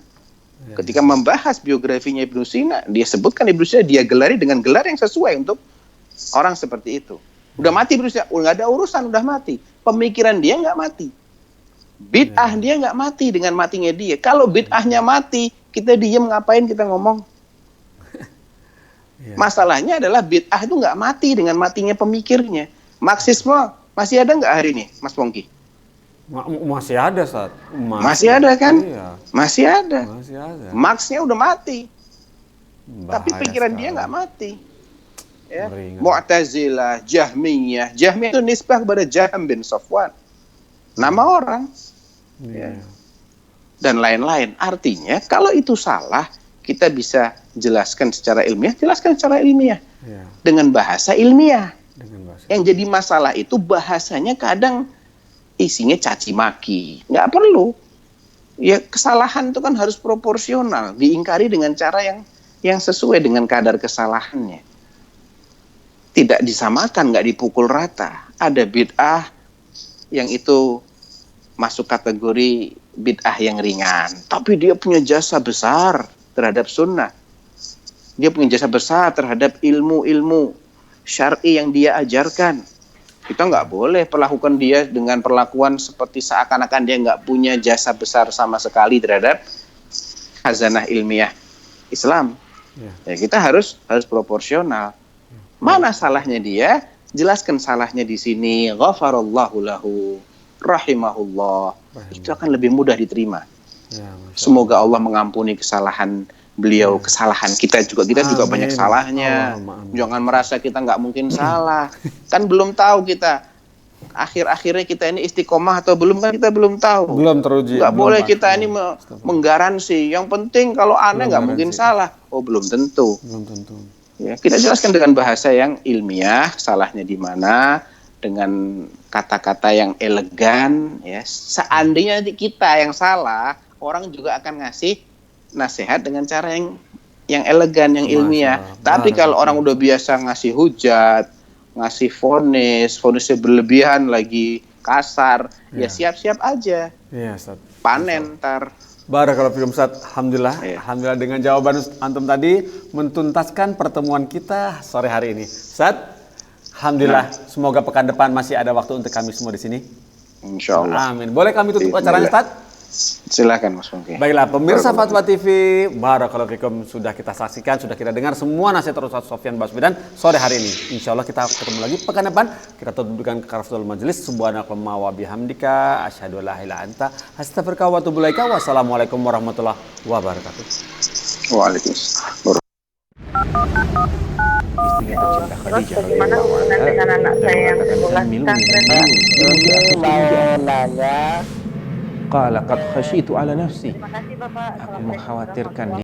Ketika membahas biografinya Ibnu Sina, dia sebutkan Ibnu Sina, dia gelari dengan gelar yang sesuai untuk orang seperti itu. Udah mati Ibnu Sina, nggak ada urusan, udah mati. Pemikiran dia nggak mati. Bid'ah dia nggak mati dengan matinya dia. Kalau bid'ahnya mati, kita diem ngapain kita ngomong? Masalahnya adalah bid'ah itu nggak mati dengan matinya pemikirnya. Marxisme masih ada nggak hari ini, Mas Pongki? Masih ada, Ustaz. Masih ada kan? Iya. Masih ada. Masih ada. Marxnya udah mati. Bahaya tapi pikiran sekali. dia nggak mati. Ya. Meringan. Mu'tazilah, Jahmiyah. Jahmiyah itu nisbah kepada Jahm bin Safwan. Nama orang. Ya. Dan lain-lain. Artinya, kalau itu salah, kita bisa jelaskan secara ilmiah, jelaskan secara ilmiah. Dengan bahasa ilmiah. Yang jadi masalah itu bahasanya kadang isinya caci maki, nggak perlu. Ya kesalahan itu kan harus proporsional, diingkari dengan cara yang sesuai dengan kadar kesalahannya. Tidak disamakan, nggak dipukul rata. Ada bid'ah yang itu masuk kategori bid'ah yang ringan, tapi dia punya jasa besar terhadap sunnah. Dia punya jasa besar terhadap ilmu-ilmu syar'i yang dia ajarkan. Kita nggak boleh perlakukan dia dengan perlakuan seperti seakan-akan dia nggak punya jasa besar sama sekali terhadap khazanah ilmiah Islam. Ya, kita harus proporsional. Mana salahnya dia? Jelaskan salahnya di sini. Ghafarallahu lahu, rahimahullah. Itu akan lebih mudah diterima. Semoga Allah mengampuni kesalahan beliau, kesalahan kita juga. Kita juga banyak salahnya. Jangan merasa kita nggak mungkin salah. Kan belum tahu kita akhir-akhirnya kita ini istiqomah atau belum, kan kita belum tahu. Belum teruji. Nggak boleh kita ini menggaransi. Yang penting kalau aneh nggak mungkin salah. Oh, belum tentu. Belum tentu. Ya, kita jelaskan dengan bahasa yang ilmiah, salahnya di mana, dengan kata-kata yang elegan. Ya, seandainya nanti kita yang salah, orang juga akan ngasih nasihat dengan cara yang elegan, yang ilmiah. Tapi kalau orang udah biasa ngasih hujat, ngasih vonisnya berlebihan lagi, kasar, ya siap-siap aja. Iya, Ustaz. Panen ntar. Barakallahu fikum, Ustaz. Alhamdulillah. Alhamdulillah dengan jawaban antum tadi mentuntaskan pertemuan kita sore hari ini. Ustaz, alhamdulillah. Semoga pekan depan masih ada waktu untuk kami semua di sini. Insyaallah. Amin. Boleh kami tutup acaranya, Ustaz? Silakan Mas Pungki. Baiklah, pemirsa Fatwa TV, barakallahu fikum, sudah kita saksikan, sudah kita dengar semua nasihat Ustaz Sofyan Baswedan sore hari ini. Insya Allah kita ketemu lagi pekan depan. Kita tutup dengan kafaratul majelis. Subhanakallahumma wa bihamdika, asyhadu an la ilaha illa anta, astaghfiruka wa atubu ilaika. Wassalamualaikum warahmatullahi wabarakatuh. Waalaikumsalam. Terus bagaimana hubungan dengan anak saya yang sekolah pesantren? Qala qad khashitu ala nafsi. Terima kasih Bapak. Aku mengkhawatirkan